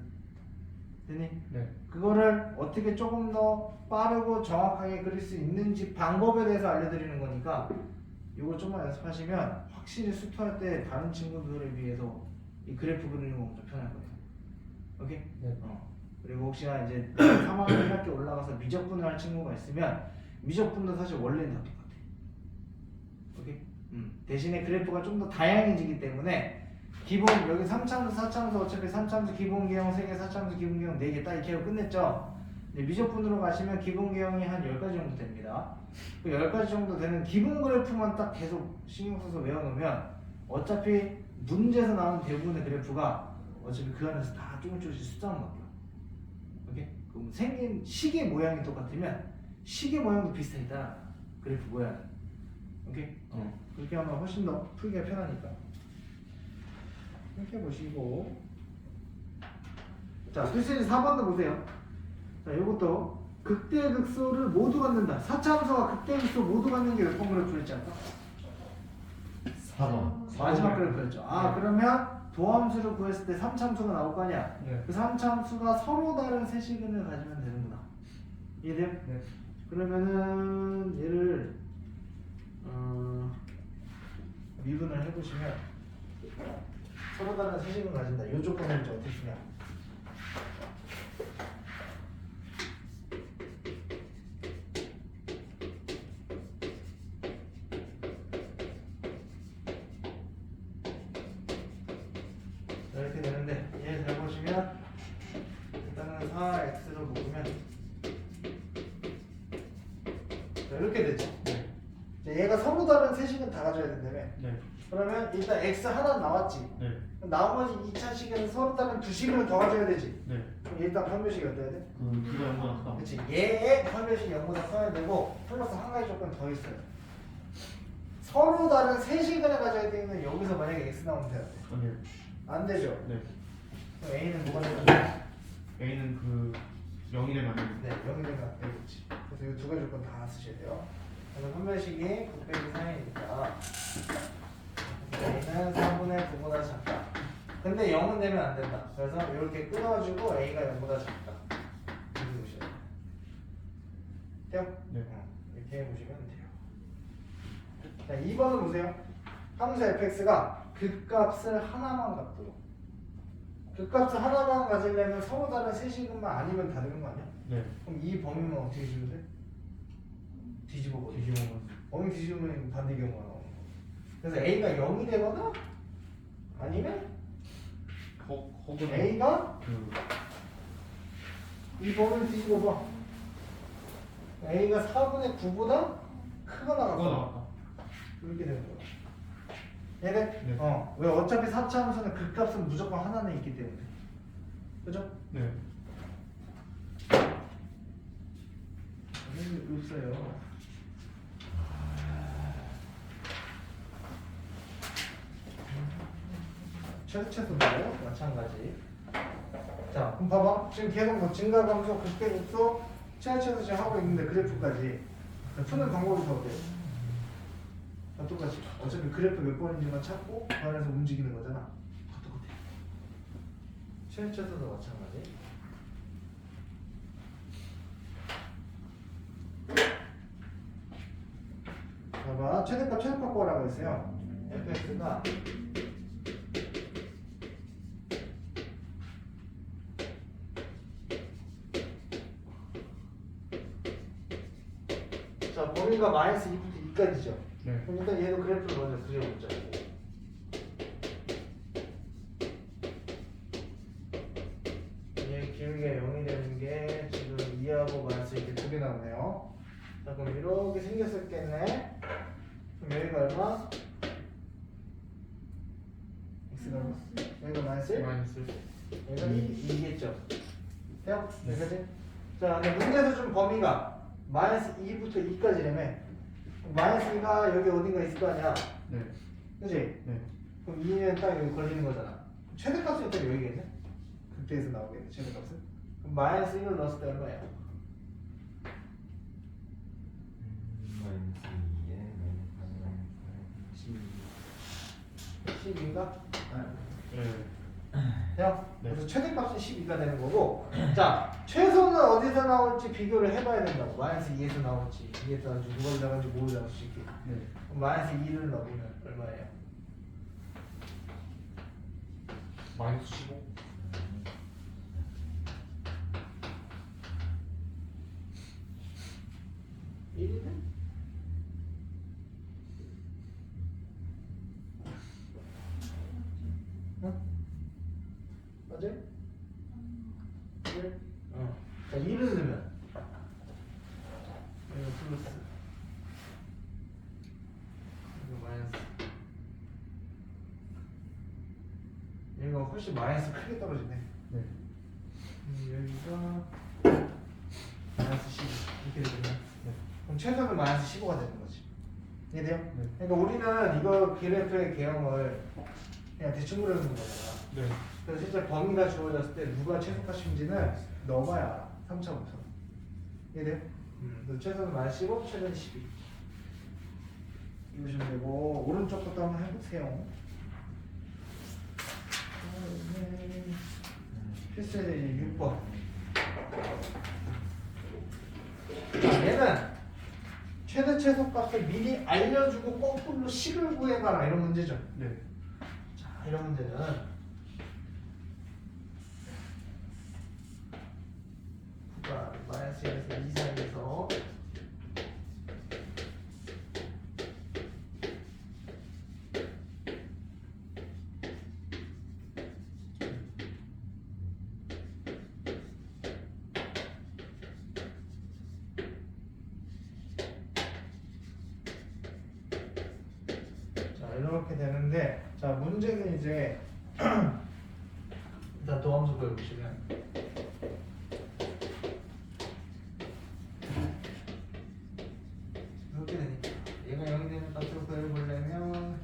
되니? 네. 그거를 어떻게 조금 더 빠르고 정확하게 그릴 수 있는지 방법에 대해서 알려드리는 거니까 이거 좀만 연습하시면 확실히 수투할 때 다른 친구들에 비해서 이 그래프 그리는 거 엄청 편할 거예요. 오케이? 네. 그리고 혹시나 이제 3학년 1학기 올라가서 미적분을 할 친구가 있으면 미적분도 사실 원래는 다 똑같아. 오케이? 대신에 그래프가 좀 더 다양해지기 때문에 기본 여기 3참수, 4참수 어차피 3참수 기본 계형 3개, 4참수 기본 계형 4개 딱 이렇게 하고 끝냈죠? 근데 미적분으로 가시면 기본 계형이 한 10가지 정도 됩니다. 그 10가지 정도 되는 기본 그래프만 딱 계속 신경 써서 외워놓으면 어차피 문제에서 나오는 대부분의 그래프가 어차피 그 안에서 다 조금씩 숫자만 바뀌어. 오케이? 그럼 생긴 시계 모양이 똑같으면 시계 모양도 비슷하다. 그래프 모양. 오케이? 그렇게 하면 훨씬 더 풀기가 편하니까. 이렇게 보시고, 자 필수는 4번도 보세요. 자 이것도 극대극소를 모두 갖는다. 4차함수가 극대극소 모두 갖는 게 몇 번 그래프였지 않나? 4번. 마지막 그래프였죠. 아 네. 그러면 도함수를 구했을 때 3차함수가 나올 거 아니야? 네. 그 3차함수가 서로 다른 세시근을 가지면 되는구나. 이해돼요? 네. 그러면은 얘를 미분을 해보시면 서로 다른 세식을 가진다. 이 조건을 이제 어떻게 쓰냐? 이렇게 되는데 얘 잘 보시면 일단은 4x로 묶으면 자, 이렇게 되죠. 네. 이제 얘가 서로 다른 세식은 다 가져야 된다며. 네. 그러면 일단 x 하나 나왔지. 네. 나머지 2차 식은 서로 다른 두 식을 더 가져야 되지. 네. 그럼 일단 판별식이 어때야 돼? 그거 연관 없다. 그렇지. 얘의 판별식 0보다 커야 되고 플러스 한 가지 조건 더 있어요. 서로 다른 세 식을 가져야 되면 여기서 만약에 x 나오면 돼야 돼. 네. 안 되죠. 네. 그럼 a는 뭐가 되는 A는 그 0이 되면 안 됩니다. 네, 0이 되면 안 되겠지. 그래서 이 두 가지 조건 다 쓰셔야 돼요. 그래서 판별식이 9빼기 4이니까 a는 4분의 9보다 작다. 근데 0은 되면 안 된다. 그래서 이렇게 끊어주고 a가 0보다 작다. 이렇게 보셔야 돼요. 돼요? 네. 이렇게 해보시면 돼요. 자, 2번을 보세요. 함수 fx가 극값을 하나만 갖도록. 극값을 하나만 가지려면 서로 다른 세식은만 아니면 다 되는 거 아니야? 네. 그럼 이 범위만 어떻게 주면 돼? 뒤집어 버려. 뒤집어만. 범위 뒤집으면 반대 경우가 나오는 거. 그래서 a가 0이 되거나 아니면 혹은 a가 그 이 범위를 뒤집어 봐. a가 4분의 9보다 크거나 그거 같거나 나왔다. 이렇게 되는 거야. 얘네? 네. 왜 어차피 4차 함수는 극값은 무조건 하나는 있기 때문에. 그죠? 네. 없어요. 최소인데요? 마찬가지. 자, 그럼 봐봐. 지금 계속 뭐 증가감소, 극대극소, 최소 지금 하고 있는데 그래프까지 푸는 방법이 더 어때요? 다 똑같이. 어차피 그래프 몇 번인지만 찾고 그 안에서 움직이는 거잖아. 다 똑같아. 최소도 마찬가지. 봐봐. 최대값 최소값 있어요. fx가 자, 범위가 마이너스 2부터 2까지죠. 네. 그럼 일단 얘도 그래프를 먼저 그려보자. 얘 기울기가 0이 되는 게 지금 2하고 마이너스 이렇게 두 개 나오네요. 자, 그럼 이렇게 생겼었겠네. 그럼 여기가 얼마? x가 얼마? 여기가 마이너스 1? 마이너스. 여기가 2겠죠. 돼요? 여기까지? 자, 근데 문제에서 좀 범위가 마이너스 2부터 2까지라며. 마이너스 2가 여기 어딘가 있을 거 아니야. 네. 그지? 네. 그럼 2는 딱 여기 걸리는 거잖아. 최대값은 딱 여기겠네? 극대에서 나오겠네, 최대값은. 그럼 마이너스 1을 넣었을 때 얼마야? 마이너스 2에 마이너스 12인가? 네. 돼요? 네. 그래서 최대값은 12가 되는 거고. 자, 최소는 어디서 나올지 비교를 해봐야 된다고. 마이너스 2에서 나올지, 2에서 나올지, 누가 나올지, 뭐를 나올지. 네. 그럼 마이너스 2를 넣으면 얼마예요? 마이너스 15. 1이네? 응? 맞아요? 1? 자, 2를 넣으면 이거 플러스 이거 마이너스 얘가 훨씬 마이너스 크게 떨어지네. 네. 여기가 마이너스 12 이렇게 되겠네. 네. 그럼 최소는 마이너스 15가 되는 거지. 이해돼요? 네. 그러니까 우리는 이거 그래프의 개형을 그냥 대충 그려주는 거잖아. 네. 그래서 실제 범위가 주어졌을 때 누가 최소값인지는 넣어봐야 알아. 3차부터. 이해돼요? 그래서 최소는 마이너스 15, 최소는 12. 이러시면 되고 오른쪽부터 한번 해보세요. 필수의 6번. 자, 얘는 최대 최소값을 미리 알려주고 거꾸로 식을 구해봐라 이런 문제죠. 네. 자, 이런 문제는 구가 마이너스 1에서 2 사이에서 이렇게 되는데, 자 문제는 이제 일단 도함수 보여보시면 이렇게 되니까 얘가 0이 되는 값으로 그려보려면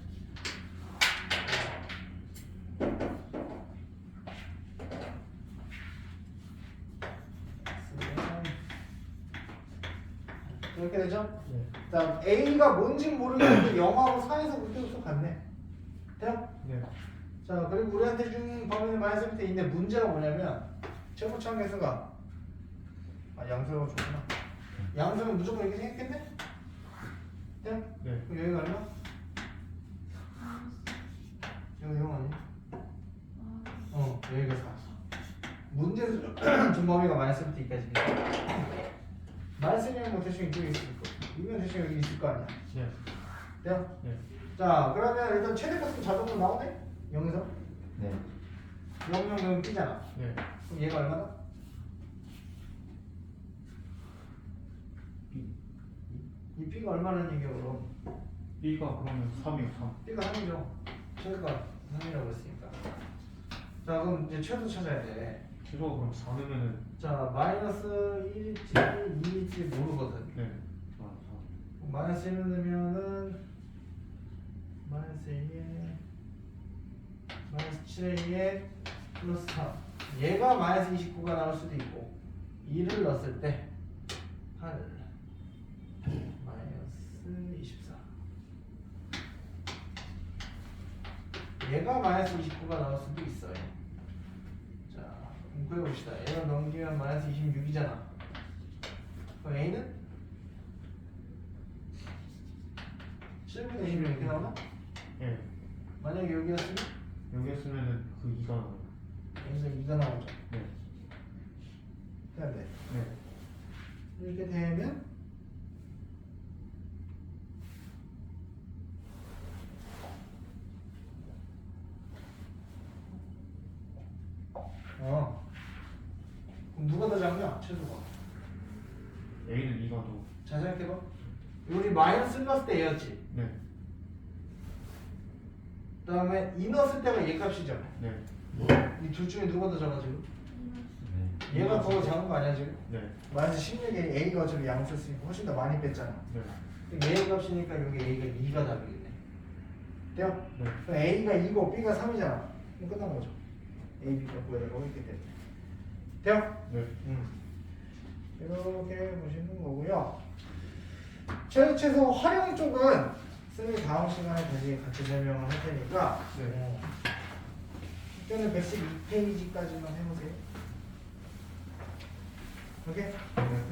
이렇게 되죠? 네. 자, A가 뭔지 모르겠는데 0하고 4에서 그렇게 계속 같네. 돼요? 네. 자, 그리고 우리한테 준 범위는 마이너스 밑에 있는데 문제가 뭐냐면 최고차항 계수가 양수라고 줬구나. 양수는 무조건 이렇게 생겼겠네? 돼요? 네. 그럼 여기가 얼마? 이거 0 아니야? 여기가 4. 문제에서 준 범위가 마이너스 밑에 있까지. 마이너스면 뭐 대충 이쪽에 있을 거. 이면 대충 여기 있을 거 아니야. 네. 돼요? 네. 자, 그러면 일단 최대값은 자동으로 나오네? 0에서? 네. 0, 0, 0 P잖아. 네. 그럼 얘가 얼마다? B. 이 P가 얼마라는 얘기야 그럼? B가 그러면 3이요. 3. P가 3이죠. 최대가 3이라고 했으니까. 자, 그럼 이제 최소 찾아야 돼. 최소가 그럼 4 넣으면은 자, 마이너스 1일지 2일지 모르거든. 네. 마이너스 1을 넣으면은 마이너스 2에 마이너스 7에 2에 플러스 3. 얘가 마이너스 29가 나올 수도 있고 2를 넣었을 때 8 마이너스 24. 얘가 마이너스 29가 나올 수도 있어요. 자, 그럼 구해봅시다. 얘를 넘기면 마이너스 26이잖아. 그럼 A는 7분의 20이 이렇게 나오나? 네. 만약에 여기였으면 여기였으면은 그 2가 나와요. 여기서 2가 나오죠. 네. 해야 돼. 네. 이렇게 되면 그럼 누가 더 작냐? 최소가. A는 2가 더. 잘 생각해봐. 우리 마이너스 넣었을 때 얘였지. 네. 그 다음에 2 넣었을 때가 얘 값이죠. 네. 이 둘 중에 누가 더 작아 지금? 네. 얘가 더 작은 거 아니야 지금? 네. 마이너스 16에 A가 어차피 양 썼으니까 훨씬 더 많이 뺐잖아. 네. A 값이니까 여기 A가 2가 답이겠네. 돼요? 네. 그럼 A가 2고 B가 3이잖아. 그럼 끝난 거죠. A, B가 구해라고 했기 때문에. 돼요? 네. 이렇게 보시는 거고요. 최소 활용 쪽은 쌤이 다음 시간에 다시 같이 설명을 할 테니까 네. 이때는 112페이지까지만 해보세요. 오케이?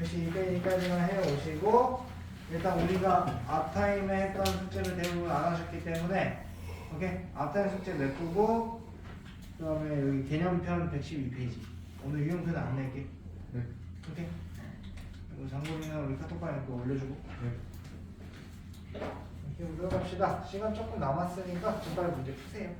112페이지까지만 해오시고 일단 우리가 앞타임에 했던 숙제를 대부분 안 하셨기 때문에 오케이? 앞타임 숙제 냅두고 그 다음에 여기 개념편 112페이지 오늘 유형편 안 낼게. 네. 오케이? 이거 장군이나 우리 카톡방에 또 올려주고 네. 이렇게 들어갑시다. 시간 조금 남았으니까 좀 빨리 문제 푸세요.